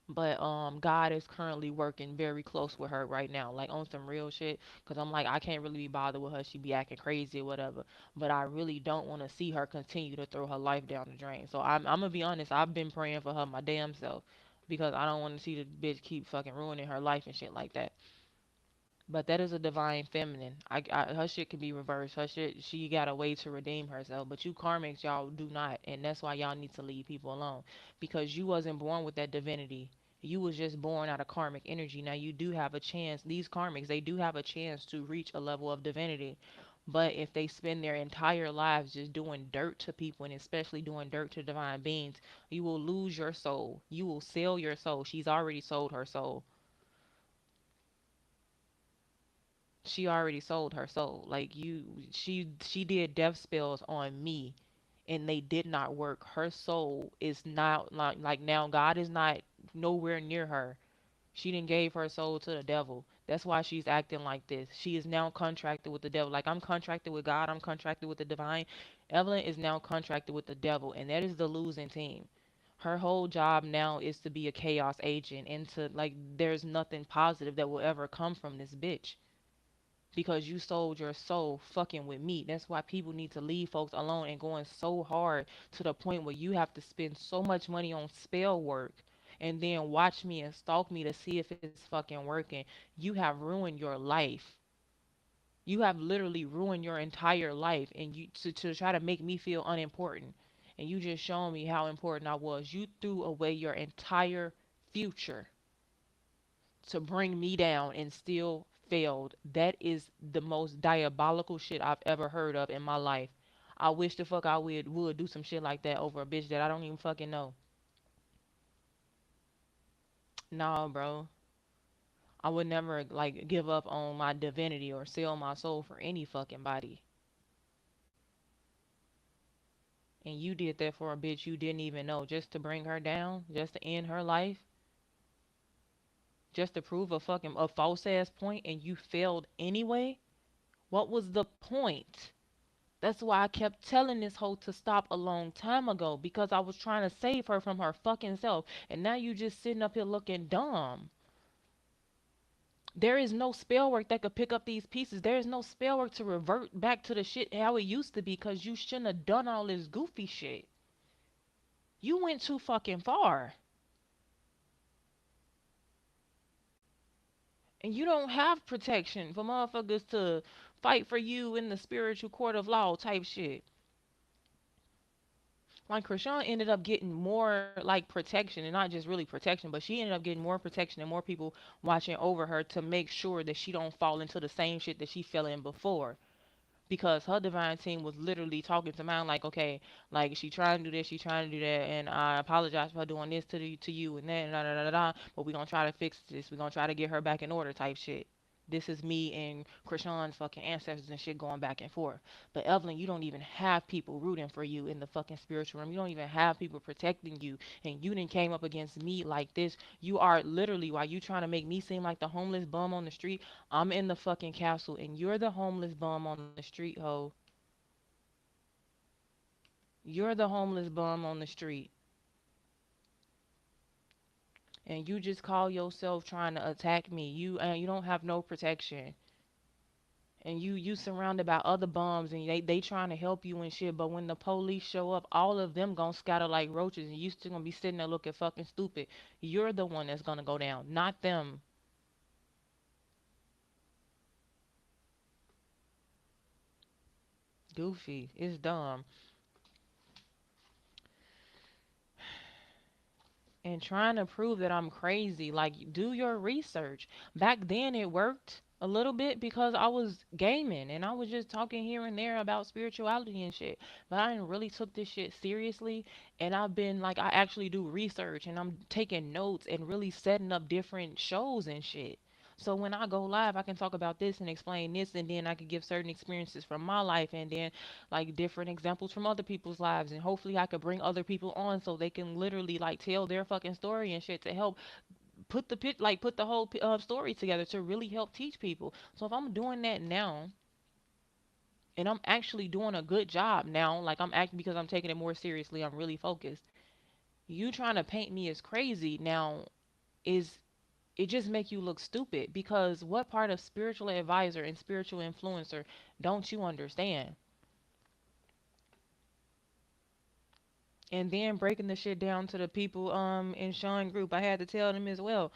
But God is currently working very close with her right now, like on some real shit. Cause I'm like, I can't really be bothered with her. She be acting crazy or whatever. But I really don't want to see her continue to throw her life down the drain. So I'm gonna be honest. I've been praying for her my damn self, because I don't want to see the bitch keep fucking ruining her life and shit like that. But that is a divine feminine. Her shit can be reversed. Her shit, she got a way to redeem herself. But you karmics, y'all do not, and that's why y'all need to leave people alone, because you wasn't born with that divinity. You was just born out of karmic energy. Now you do have a chance. These karmics, they do have a chance to reach a level of divinity. But if they spend their entire lives just doing dirt to people and especially doing dirt to divine beings, you will lose your soul. You will sell your soul. She's already sold her soul. She already sold her soul. Like she did death spells on me and they did not work. Her soul is not like now God is not nowhere near her. She didn't gave her soul to the devil. That's why she's acting like this. She is now contracted with the devil. Like I'm contracted with God, I'm contracted with the divine. Evelyn is now contracted with the devil, and that is the losing team. Her whole job now is to be a chaos agent and to like there's nothing positive that will ever come from this bitch because you sold your soul fucking with me. That's why people need to leave folks alone and going so hard to the point where you have to spend so much money on spell work and then watch me and stalk me to see if it's fucking working. You have ruined your life. You have literally ruined your entire life and you to try to make me feel unimportant. And you just shown me how important I was. You threw away your entire future to bring me down and still failed. That is the most diabolical shit I've ever heard of in my life. I wish the fuck I would do some shit like that over a bitch that I don't even fucking know. Nah, bro. I would never like give up on my divinity or sell my soul for any fucking body. And you did that for a bitch you didn't even know, just to bring her down, just to end her life, just to prove a false ass point, and you failed anyway. What was the point? That's why I kept telling this hoe to stop a long time ago, because I was trying to save her from her fucking self. And now you just sitting up here looking dumb. There is no spell work that could pick up these pieces. There is no spell work to revert back to the shit how it used to be, because you shouldn't have done all this goofy shit. You went too fucking far. And you don't have protection for motherfuckers to fight for you in the spiritual court of law type shit. Like Krishan ended up getting more like protection, and not just really protection, but she ended up getting more protection and more people watching over her to make sure that she don't fall into the same shit that she fell in before. Because her divine team was literally talking to mine like, okay, like she trying to do this, she trying to do that, and I apologize for doing this to you and that, and da da da da da. But we gonna try to fix this. We gonna try to get her back in order, type shit. This is me and Krishan's fucking ancestors and shit going back and forth. But Evelyn, you don't even have people rooting for you in the fucking spiritual realm. You don't even have people protecting you, and you didn't came up against me like this. You are literally, while you trying to make me seem like the homeless bum on the street, I'm in the fucking castle, and you're the homeless bum on the street, ho. You're the homeless bum on the street, and you just call yourself trying to attack me. You don't have no protection, and you surrounded by other bums, and they trying to help you and shit. But when the police show up, all of them gonna scatter like roaches, and you still gonna be sitting there looking fucking stupid. You're the one that's gonna go down, not them. Goofy, it's dumb. And trying to prove that I'm crazy. Like, do your research. Back then, it worked a little bit because I was gaming and I was just talking here and there about spirituality and shit. But I didn't really took this shit seriously. And I've been like, I actually do research and I'm taking notes and really setting up different shows and shit. So when I go live, I can talk about this and explain this, and then I can give certain experiences from my life, and then like different examples from other people's lives, and hopefully I could bring other people on so they can literally like tell their fucking story and shit to help put the whole story together to really help teach people. So if I'm doing that now, and I'm actually doing a good job now, like I'm acting because I'm taking it more seriously, I'm really focused. You trying to paint me as crazy now is, it just make you look stupid, because what part of spiritual advisor and spiritual influencer don't you understand? And then breaking the shit down to the people in Sean group, I had to tell them as well.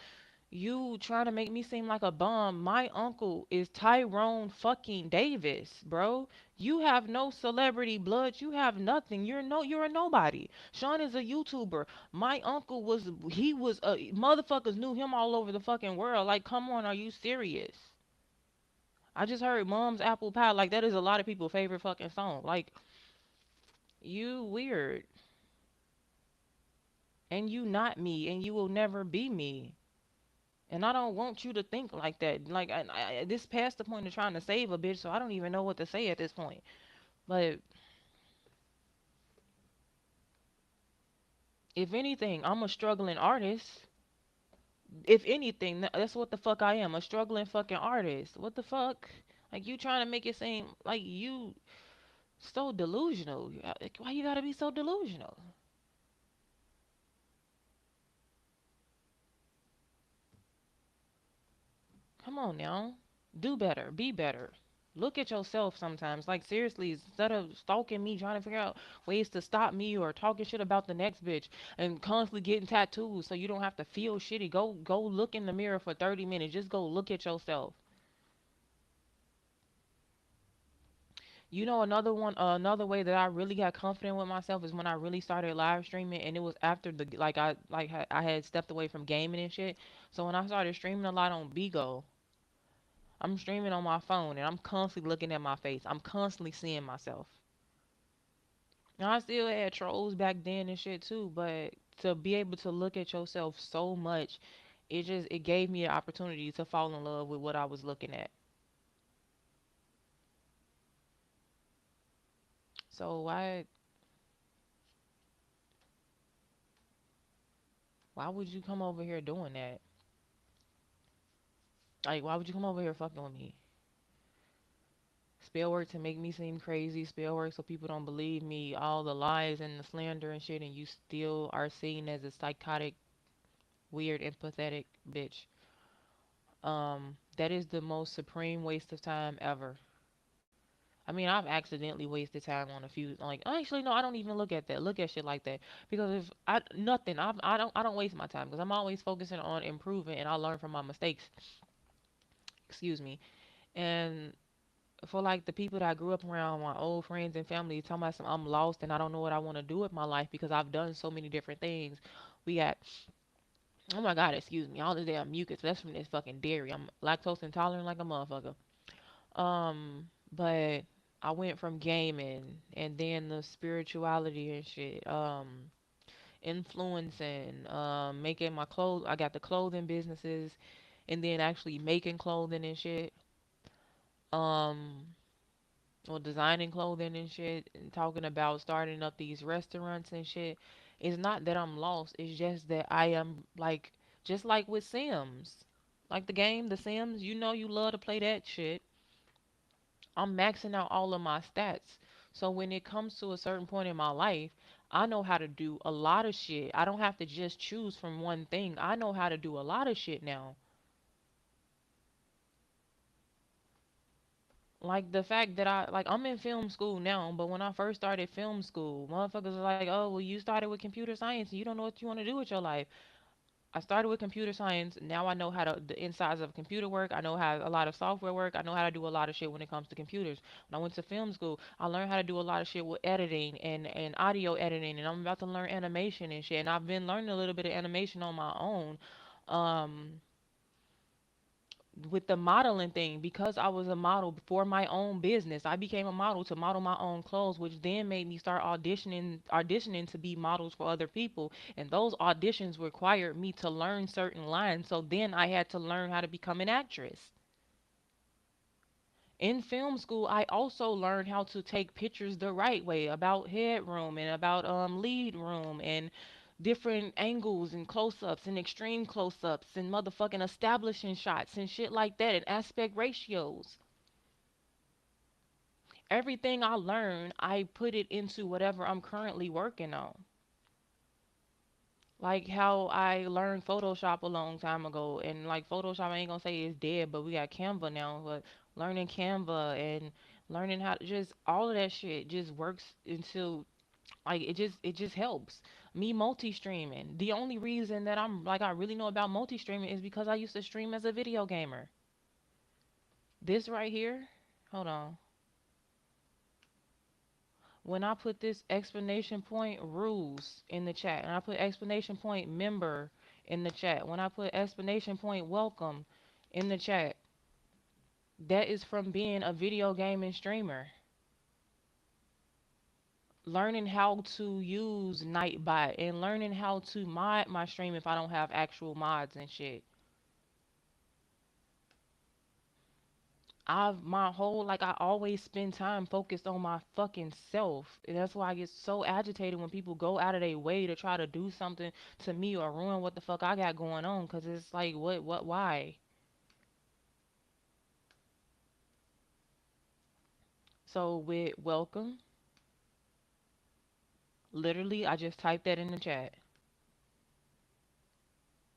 You trying to make me seem like a bum. My uncle is Tyrone fucking Davis, bro. You have no celebrity blood. You have nothing. You're a nobody. Sean is a YouTuber. My uncle was, he was a, motherfuckers knew him all over the fucking world. Like, come on, are you serious? I just heard Mom's Apple Pie. Like, that is a lot of people's favorite fucking song. Like, you weird. And you not me, and you will never be me. And I don't want you to think like that. Like, this past the point of trying to save a bitch, so I don't even know what to say at this point. But if anything, I'm a struggling artist. If anything, that's what the fuck I am, a struggling fucking artist. What the fuck? Like, you trying to make it seem like you so delusional. Like, why you gotta be so delusional? Come on now. Do better. Be better. Look at yourself sometimes. Like, seriously, instead of stalking me, trying to figure out ways to stop me or talking shit about the next bitch and constantly getting tattoos so you don't have to feel shitty. Go look in the mirror for 30 minutes. Just go look at yourself. You know, another way that I really got confident with myself is when I really started live streaming, and it was after the I had stepped away from gaming and shit. So when I started streaming a lot on Bigo, I'm streaming on my phone and I'm constantly looking at my face. I'm constantly seeing myself. Now, I still had trolls back then and shit too, but to be able to look at yourself so much It gave me an opportunity to fall in love with what I was looking at. So why would you come over here doing that? Like, why would you come over here fucking with me? Spell work to make me seem crazy, spell work so people don't believe me, all the lies and the slander and shit, and you still are seen as a psychotic, weird, and pathetic bitch. That is the most supreme waste of time ever. I mean, I've accidentally wasted time on a few. Like, actually, no, I don't even look at shit like that, because if I nothing, I don't waste my time because I'm always focusing on improving and I learn from my mistakes. Excuse me. And for like the people that I grew up around, my old friends and family, talking about some I'm lost and I don't know what I want to do with my life because I've done so many different things. We got, oh my god, excuse me, all this damn mucus. That's from this fucking dairy. I'm lactose intolerant like a motherfucker. But I went from gaming and then the spirituality and shit. Influencing, making my clothes. I got the clothing businesses, and then actually making clothing and shit. Um, or designing clothing and shit, and talking about starting up these restaurants and shit. It's not that I'm lost. It's just that I am like, just like with Sims, like the game, The Sims. You know, you love to play that shit. I'm maxing out all of my stats. So when it comes to a certain point in my life, I know how to do a lot of shit. I don't have to just choose from one thing. I know how to do a lot of shit now. Like the fact that I'm in film school now, but when I first started film school, motherfuckers was like, "Oh, well, you started with computer science and you don't know what you want to do with your life." I started with computer science. Now I know how to the insides of computer work. I know how a lot of software work. I know how to do a lot of shit when it comes to computers. When I went to film school, I learned how to do a lot of shit with editing and audio editing, and I'm about to learn animation and shit. And I've been learning a little bit of animation on my own. Um, with the modeling thing, because I was a model for my own business. I became a model to model my own clothes, which then made me start auditioning to be models for other people. And those auditions required me to learn certain lines. So then I had to learn how to become an actress. In film school, I also learned how to take pictures the right way, about headroom and about lead room and different angles and close-ups and extreme close-ups and motherfucking establishing shots and shit like that and aspect ratios. Everything I learned, I put it into whatever I'm currently working on. Like how I learned Photoshop a long time ago, and like Photoshop, I ain't gonna say it's dead, but we got Canva now. But learning Canva and learning how to just all of that shit just works until like it just helps. Me multi-streaming. The only reason that I'm like I really know about multi-streaming is because I used to stream as a video gamer. This right here, hold on. When I put this explanation point rules in the chat, and I put explanation point member in the chat, when I put explanation point welcome in the chat, that is from being a video gaming streamer. Learning how to use Nightbot and learning how to mod my stream if I don't have actual mods and shit. I've my whole like I always spend time focused on my fucking self. And that's why I get so agitated when people go out of their way to try to do something to me or ruin what the fuck I got going on. Cause it's like, why? So with welcome, literally, I just typed that in the chat.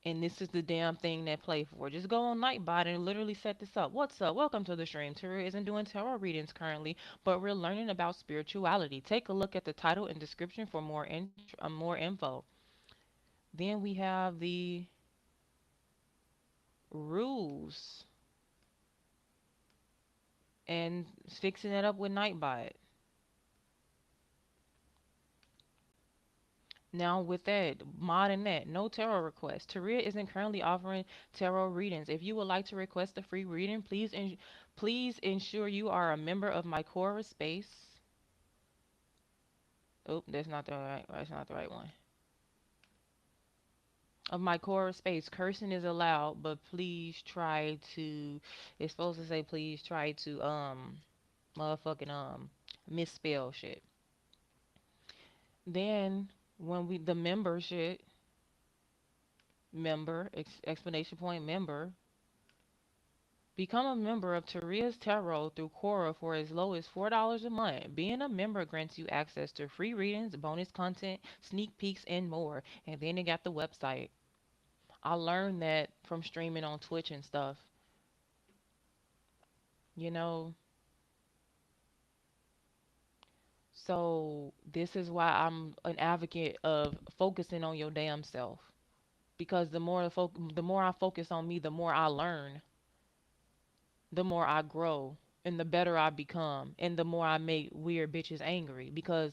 And this is the damn thing that play for. Just go on Nightbot and literally set this up. What's up? Welcome to the stream. Tarot isn't doing tarot readings currently, but we're learning about spirituality. Take a look at the title and description for more info. Then we have the rules and fixing it up with Nightbot. Now with that, modding that, no tarot request. Taria isn't currently offering tarot readings. If you would like to request a free reading, please ensure you are a member of my Quora space. Oh, that's not the right one. of my Quora space, cursing is allowed, but please try to. It's supposed to say please try to motherfucking misspell shit. Then when we the member shit, explanation point member. Become a member of Tareah's Tarot through Quora for as low as $4 a month. Being a member grants you access to free readings, bonus content, sneak peeks, and more. And then they got the website. I learned that from streaming on Twitch and stuff. You know, so this is why I'm an advocate of focusing on your damn self. Because the more I focus on me, the more I learn, the more I grow, and the better I become, and the more I make weird bitches angry. Because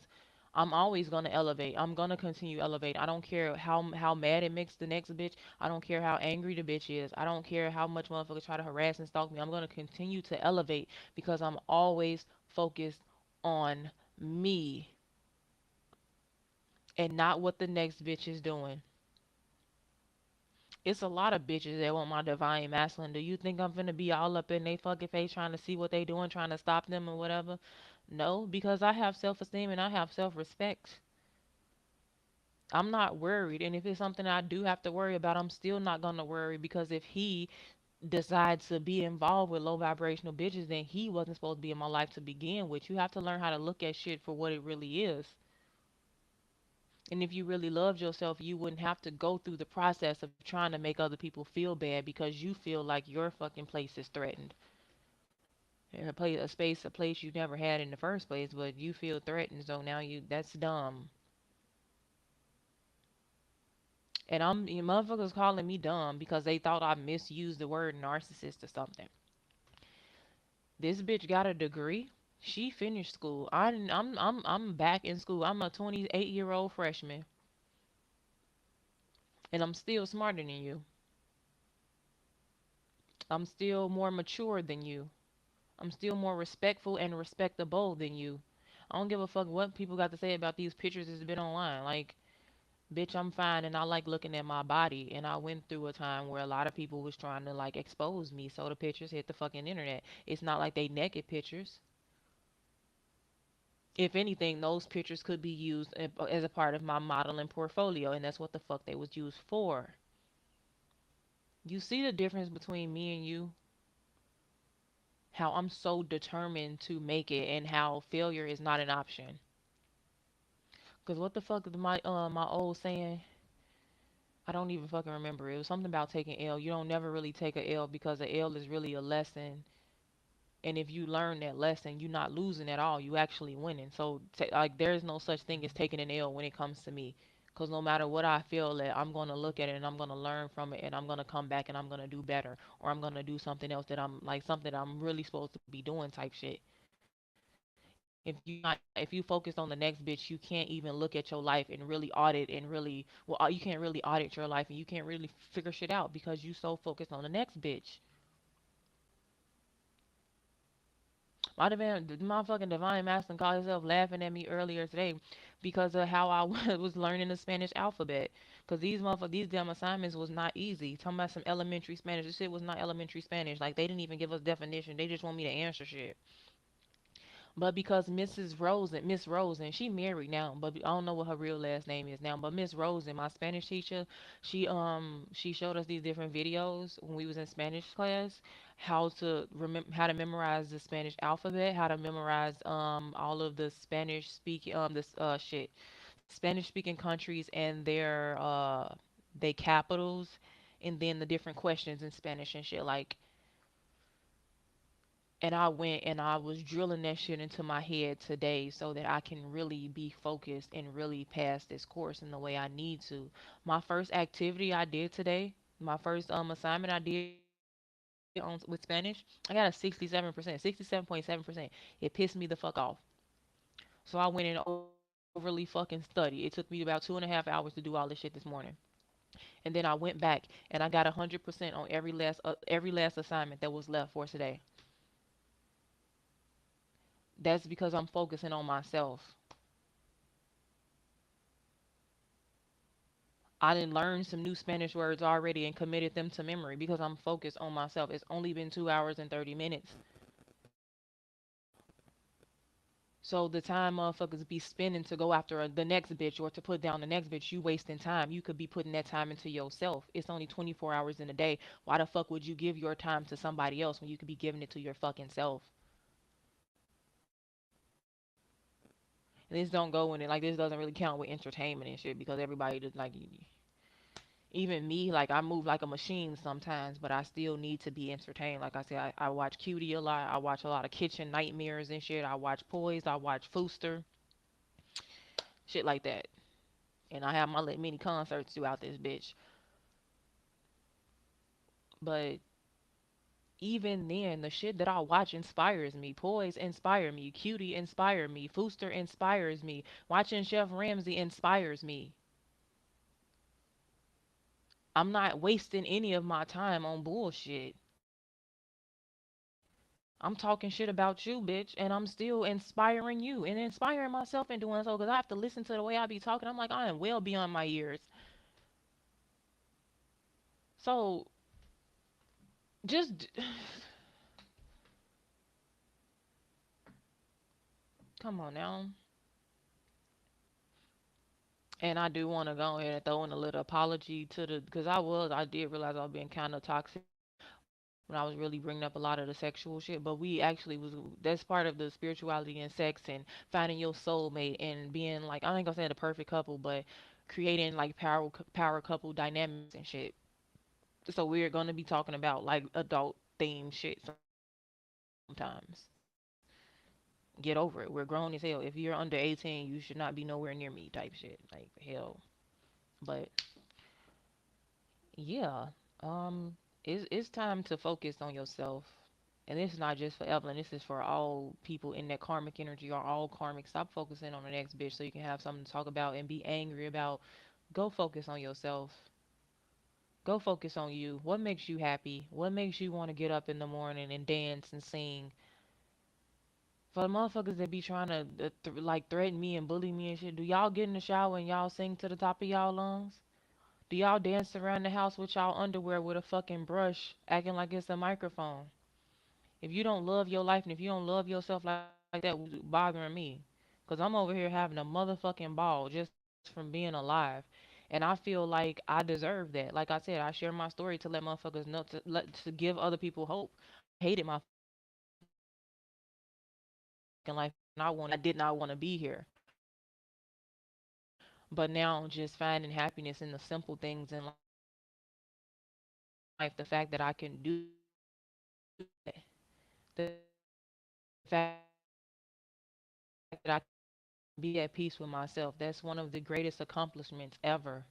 I'm always gonna elevate. I'm gonna continue elevate. I don't care how mad it makes the next bitch. I don't care how angry the bitch is. I don't care how much motherfuckers try to harass and stalk me. I'm gonna continue to elevate because I'm always focused on me and not what the next bitch is doing. It's a lot of bitches that want my divine masculine. Do you think I'm finna be all up in they fucking face trying to see what they doing, trying to stop them or whatever? No, because I have self-esteem and I have self-respect. I'm not worried. And if it's something I do have to worry about, I'm still not gonna worry because if he decides to be involved with low vibrational bitches, then he wasn't supposed to be in my life to begin with. You have to learn how to look at shit for what it really is. And if you really loved yourself, you wouldn't have to go through the process of trying to make other people feel bad because you feel like your fucking place is threatened. And a place you never had in the first place, but you feel threatened, so now that's dumb. And motherfuckers calling me dumb because they thought I misused the word narcissist or something. This bitch got a degree. She finished school. I'm back in school. I'm a 28-year-old freshman, and I'm still smarter than you. I'm still more mature than you. I'm still more respectful and respectable than you. I don't give a fuck what people got to say about these pictures that's been online. Like, bitch, I'm fine and I like looking at my body. And I went through a time where a lot of people was trying to like expose me, so the pictures hit the fucking internet. It's not like they naked pictures. If anything, those pictures could be used as a part of my modeling portfolio, and that's what the fuck they was used for. You see the difference between me and you? How I'm so determined to make it and how failure is not an option. Cause what the fuck is my old saying? I don't even fucking remember. It was something about taking L. You don't never really take a L because a L is really a lesson. And if you learn that lesson, you're not losing at all. You actually winning. So like there is no such thing as taking an L when it comes to me. Cause no matter what I feel that I'm gonna look at it and I'm gonna learn from it and I'm gonna come back and I'm gonna do better or I'm gonna do something else that I'm like something that I'm really supposed to be doing type shit. If you focus on the next bitch, you can't even look at your life and really audit and really you can't really audit your life and you can't really figure shit out because you so focused on the next bitch. My fucking divine masculine called himself laughing at me earlier today because of how I was learning the Spanish alphabet. Cause these damn assignments was not easy. Talking about some elementary Spanish. This shit was not elementary Spanish. Like they didn't even give us definition. They just want me to answer shit. But because Miss Rosen, she married now, but I don't know what her real last name is now. But Miss Rosen, my Spanish teacher, she showed us these different videos when we was in Spanish class, how to memorize the Spanish alphabet, how to memorize all of the Spanish speaking this shit Spanish speaking countries and their capitals, and then the different questions in Spanish and shit like. And I went and I was drilling that shit into my head today so that I can really be focused and really pass this course in the way I need to. My first activity I did today, my first assignment I did with Spanish, I got a 67%, 67.7%. It pissed me the fuck off. So I went and overly fucking studied. It took me about 2.5 hours to do all this shit this morning. And then I went back and I got 100% on every last assignment that was left for today. That's because I'm focusing on myself. I didn't learn some new Spanish words already and committed them to memory because I'm focused on myself. It's only been 2 hours and 30 minutes. So the time motherfuckers be spending to go after the next bitch or to put down the next bitch, you wasting time. You could be putting that time into yourself. It's only 24 hours in a day. Why the fuck would you give your time to somebody else when you could be giving it to your fucking self? And this don't go in it like this doesn't really count with entertainment and shit because everybody just like even me, like I move like a machine sometimes, but I still need to be entertained. Like I said, I watch Cutie a lot. I watch a lot of Kitchen Nightmares and shit. I watch Poised. I watch Fooster, shit like that. And I have my little mini concerts throughout this bitch. But even then, the shit that I watch inspires me. Poise inspire me. Cutie inspire me. Fooster inspires me. Watching Chef Ramsay inspires me. I'm not wasting any of my time on bullshit. I'm talking shit about you, bitch, and I'm still inspiring you and inspiring myself in doing so because I have to listen to the way I be talking. I'm like, I am well beyond my years. So just come on now. And I do want to go ahead and throw in a little apology to the because I did realize I was being kind of toxic when I was really bringing up a lot of the sexual shit. But we actually was that's part of the spirituality and sex and finding your soulmate and being like I ain't gonna say the perfect couple, but creating like power couple dynamics and shit. So we're gonna be talking about like adult themed shit sometimes. Get over it. We're grown as hell. If you're under 18, you should not be nowhere near me type shit. Like hell. But yeah, it's time to focus on yourself. And this is not just for Evelyn. This is for all people in that karmic energy or all karmic. Stop focusing on the next bitch so you can have something to talk about and be angry about. Go focus on yourself. Go focus on you. What makes you happy? What makes you want to get up in the morning and dance and sing? For the motherfuckers that be trying to like threaten me and bully me and shit, do y'all get in the shower and y'all sing to the top of y'all lungs? Do y'all dance around the house with y'all underwear with a fucking brush, acting like it's a microphone? If you don't love your life and if you don't love yourself like that, bothering me? Cause I'm over here having a motherfucking ball just from being alive. And I feel like I deserve that. Like I said, I share my story to let motherfuckers know to give other people hope. I hated my fucking life and I did not want to be here. But now just finding happiness in the simple things in life, the fact that I can do that, the fact that I can be at peace with myself, that's one of the greatest accomplishments ever.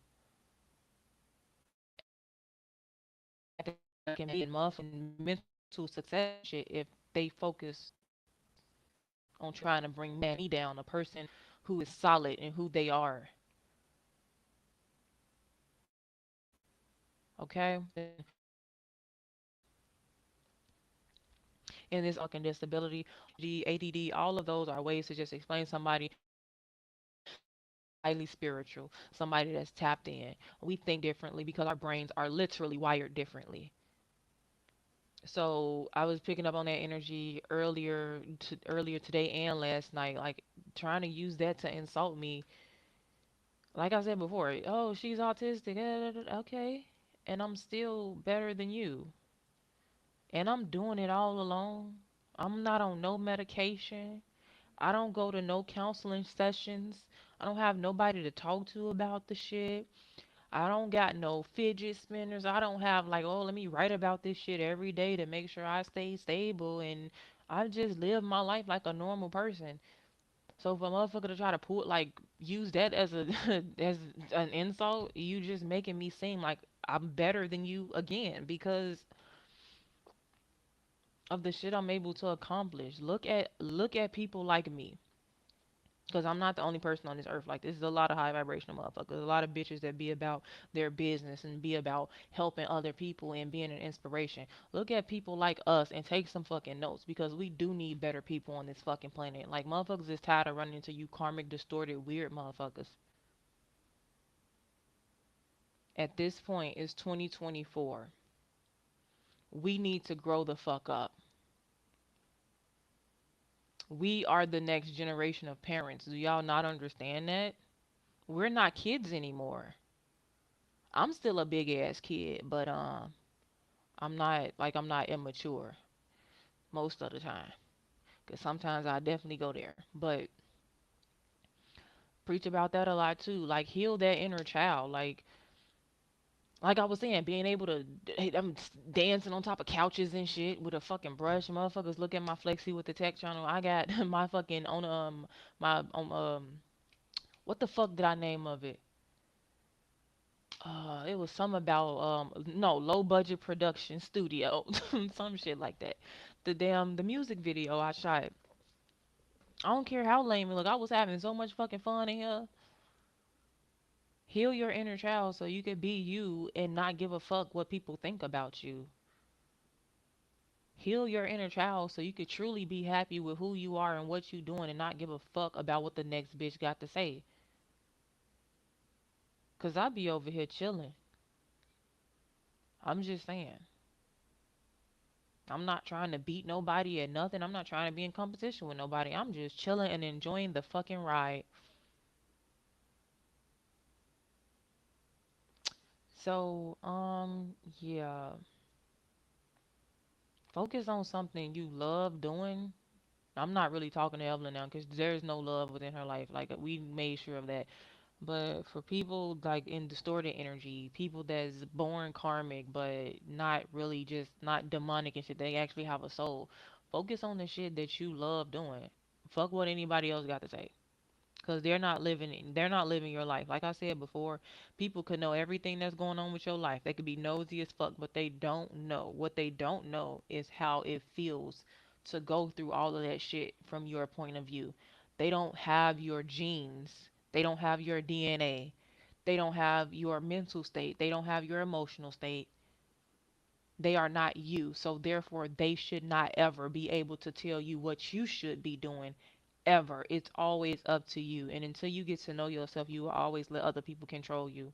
And the fact that can be in mental success and shit if they focus on trying to bring me down, a person who is solid and who they are. Okay? In this disability, ADD, all of those are ways to just explain somebody who is highly spiritual, somebody that's tapped in. We think differently because our brains are literally wired differently. So I was picking up on that energy earlier today and last night, like trying to use that to insult me. Like I said before, oh, she's autistic. Okay. And I'm still better than you. And I'm doing it all alone. I'm not on no medication. I don't go to no counseling sessions. I don't have nobody to talk to about the shit. I don't got no fidget spinners. I don't have like, oh, let me write about this shit every day to make sure I stay stable. And I just live my life like a normal person. So for a motherfucker to try to pull like use that as a as an insult, you just making me seem like I'm better than you again because of the shit I'm able to accomplish. Look at people like me. Because I'm not the only person on this earth. Like, this is a lot of high vibrational motherfuckers. A lot of bitches that be about their business and be about helping other people and being an inspiration. Look at people like us and take some fucking notes because we do need better people on this fucking planet. Like, motherfuckers is tired of running into you karmic, distorted, weird motherfuckers. At this point, it's 2024. We need to grow the fuck up. We are the next generation of parents. Do y'all not understand that? We're not kids anymore. I'm still a big ass kid, but I'm not immature most of the time. Cause sometimes I definitely go there. But preach about that a lot too. Like heal that inner child. Like I was saying, being able to, I'm dancing on top of couches and shit with a fucking brush. Motherfuckers look at my flexi with the tech channel. I got my fucking on my what the fuck did I name of it? It was some about no low budget production studio, some shit like that. The music video I shot. I don't care how lame it look. I was having so much fucking fun in here. Heal your inner child so you could be you and not give a fuck what people think about you. Heal your inner child so you could truly be happy with who you are and what you doing and not give a fuck about what the next bitch got to say. Cause I be over here chilling. I'm just saying. I'm not trying to beat nobody at nothing. I'm not trying to be in competition with nobody. I'm just chilling and enjoying the fucking ride. So, yeah. Focus on something you love doing. I'm not really talking to Evelyn now because there's no love within her life. Like we made sure of that. But for people like in distorted energy, people that's born karmic but not really just not demonic and shit, they actually have a soul. Focus on the shit that you love doing. Fuck what anybody else got to say. Cause they're not living your life. Like I said before, people could know everything that's going on with your life. They could be nosy as fuck, but they don't know. What they don't know is how it feels to go through all of that shit from your point of view. They don't have your genes. They don't have your DNA. They don't have your mental state. They don't have your emotional state. They are not you. So therefore, they should not ever be able to tell you what you should be doing ever. It's always up to you. And until you get to know yourself, you will always let other people control you.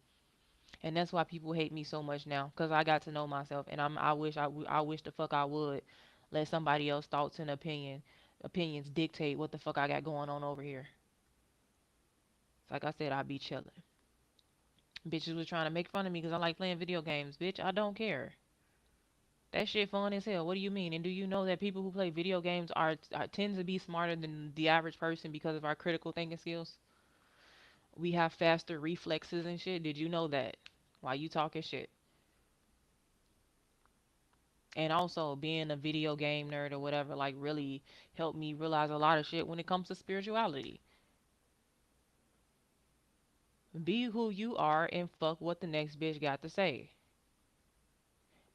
And that's why people hate me so much now cuz I got to know myself and I wish the fuck I would let somebody else thoughts and opinions dictate what the fuck I got going on over here. Like I said, I be chilling. Bitches was trying to make fun of me cuz I like playing video games. Bitch, I don't care. That shit fun as hell. What do you mean? And do you know that people who play video games are tend to be smarter than the average person because of our critical thinking skills? We have faster reflexes and shit. Did you know that? Why you talking shit? And also being a video game nerd or whatever, like really helped me realize a lot of shit when it comes to spirituality. Be who you are and fuck what the next bitch got to say.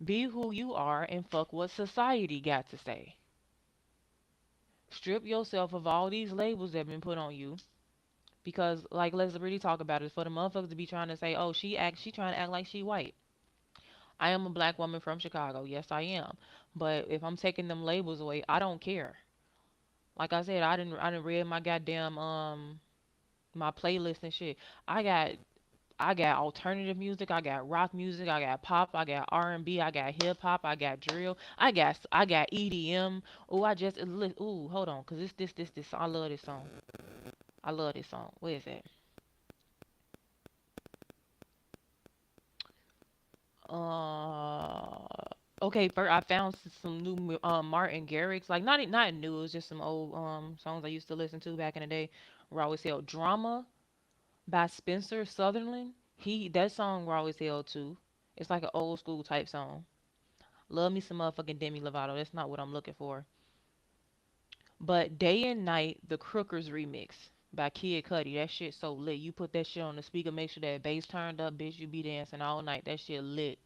Be who you are and fuck what society got to say. Strip yourself of all these labels that have been put on you. Because like let's really talk about it. For the motherfuckers to be trying to say, oh, she trying to act like she white. I am a black woman from Chicago. Yes, I am. But if I'm taking them labels away, I don't care. Like I said, I didn't read my goddamn my playlist and shit. I got I got alternative music, I got rock music, I got pop, I got R&B, I got hip hop, I got drill, I got EDM. Oh, ooh, hold on, cause this I love this song. I love this song. Where is it? Uh, okay. First, I found some new Martin Garrix. Like not new. It's just some old songs I used to listen to back in the day. Where I always held "Drama" by Spencer Sutherland. That song were always held too. It's like an old school type song. Love me some motherfucking Demi Lovato. That's not what I'm looking for. But Day and Night, the Crookers remix by Kid Cudi. That shit so lit. You put that shit on the speaker, make sure that bass turned up, bitch. You be dancing all night. That shit lit.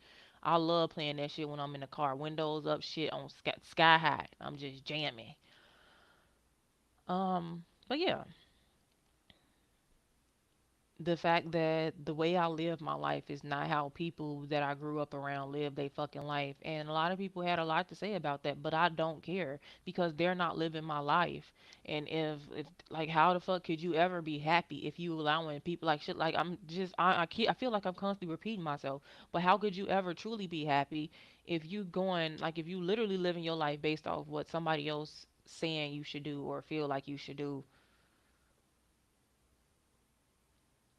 I love playing that shit when I'm in the car. Windows up, shit on sky high. I'm just jamming. But yeah, The fact that the way I live my life is not how people that I grew up around live their fucking life. And a lot of people had a lot to say about that, but I don't care because they're not living my life. And if like how the fuck could you ever be happy if you allowing people like shit like I'm just I feel like I'm constantly repeating myself. But how could you ever truly be happy if you going like if you literally living your life based off what somebody else saying you should do or feel like you should do.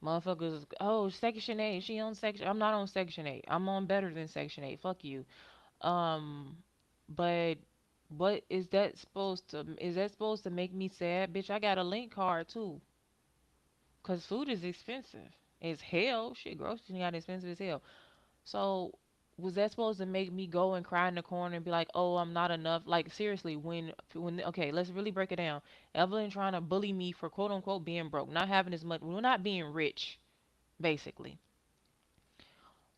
Motherfuckers, oh, Section 8, she on Section, I'm not on Section 8. I'm on better than Section 8. Fuck you. Um, but is that supposed to make me sad? Bitch, I got a link card too. Cause food is expensive. It's hell. Shit, groceries got expensive as hell. So, was that supposed to make me go and cry in the corner and be like, oh, I'm not enough? Like, seriously, okay, let's really break it down. Evelyn trying to bully me for quote unquote being broke, not having as much, we're not being rich, basically.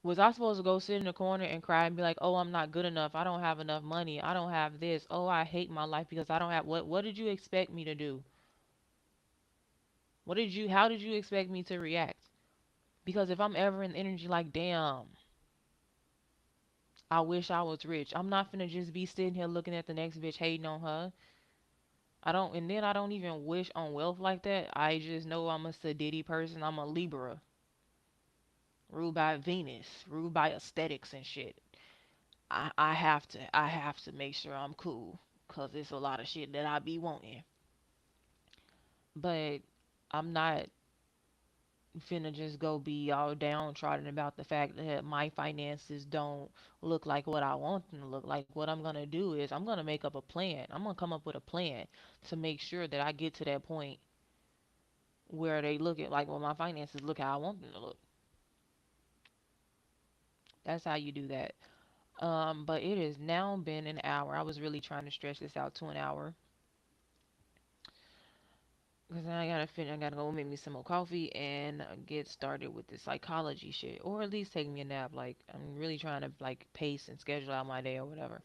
Was I supposed to go sit in the corner and cry and be like, "Oh, I'm not good enough. I don't have enough money. I don't have this. Oh, I hate my life because I don't have what did you expect me to do? How did you expect me to react? Because if I'm ever in energy like, "Damn, I wish I was rich." I'm not finna just be sitting here looking at the next bitch hating on her. I don't even wish on wealth like that. I just know I'm a sadiddy person. I'm a Libra, ruled by Venus, ruled by aesthetics and shit. I have to make sure I'm cool because it's a lot of shit that I be wanting. But I'm not finna just go be all downtrodden about the fact that my finances don't look like what I want them to look like. What I'm gonna do is I'm gonna make up a plan. I'm gonna come up with a plan to make sure that I get to that point where they look at like well my finances look how I want them to look. That's how you do that. But it has now been an hour. I was really trying to stretch this out to an hour. Cause then I gotta I gotta go make me some more coffee and get started with the psychology shit, or at least take me a nap. Like I'm really trying to like pace and schedule out my day or whatever.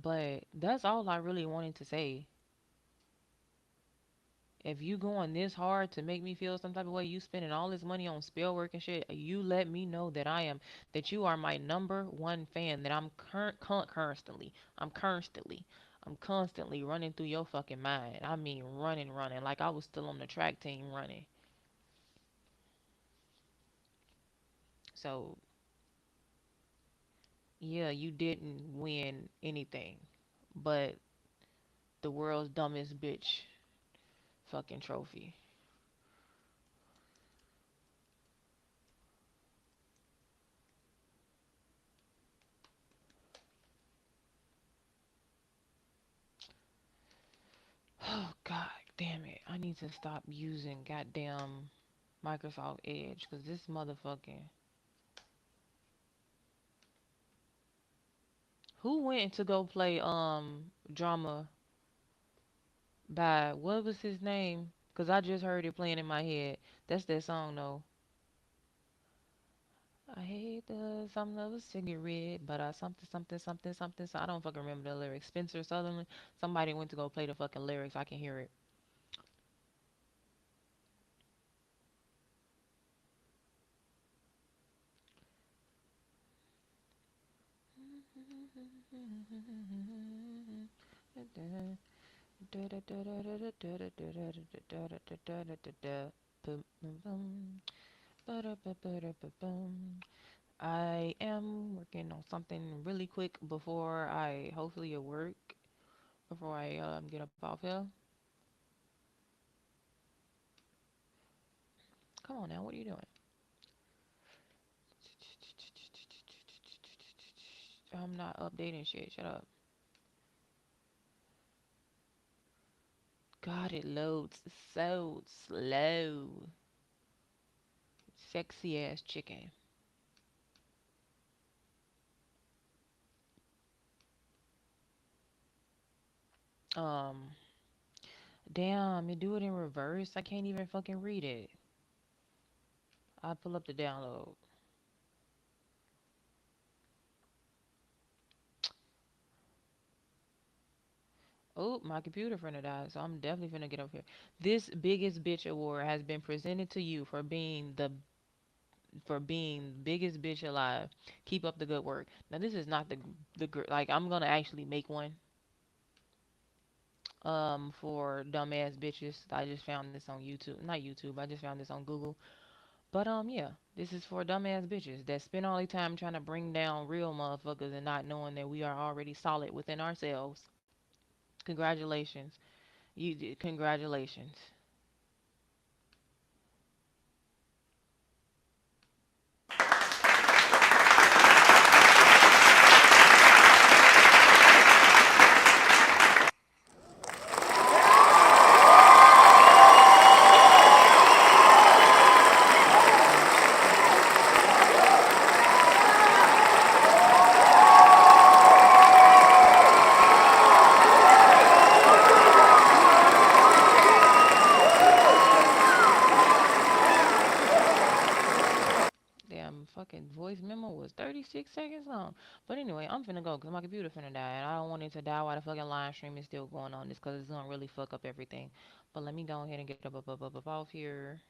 But that's all I really wanted to say. If you going this hard to make me feel some type of way, you spending all this money on spell work and shit, you let me know that you are my number one fan. That I'm I'm constantly running through your fucking mind. I mean, running, like I was still on the track team running. So yeah, you didn't win anything but the world's dumbest bitch fucking trophy. Oh god damn it. I need to stop using goddamn Microsoft Edge because this motherfucking who went to go play drama by what was his name? Cause I just heard it playing in my head. That's that song though. I hate the something of a cigarette, but I something. So I don't fucking remember the lyrics. Spencer Sutherland. Somebody went to go play the fucking lyrics. I can hear it. I am working on something really quick before I hopefully at work before I get up off here. Come on now, what are you doing? I'm not updating shit. Shut up. God, it loads so slow. Sexy ass chicken. Um, damn, you do it in reverse. I can't even fucking read it. I pull up the download. Oh, my computer finna die, so I'm definitely finna get up here. This biggest bitch award has been presented to you for being biggest bitch alive. Keep up the good work. Now this is not like I'm gonna actually make one for dumbass bitches. I just found this on YouTube. Not YouTube. I just found this on Google. But yeah, this is for dumbass bitches that spend all their time trying to bring down real motherfuckers and not knowing that we are already solid within ourselves. Congratulations. You did congratulations. Damn, fucking voice memo was 36 seconds long. But anyway, I'm finna go because my computer finna die. And I don't want it to die while the fucking live stream is still going on. This because it's gonna really fuck up everything. But let me go ahead and get up off here.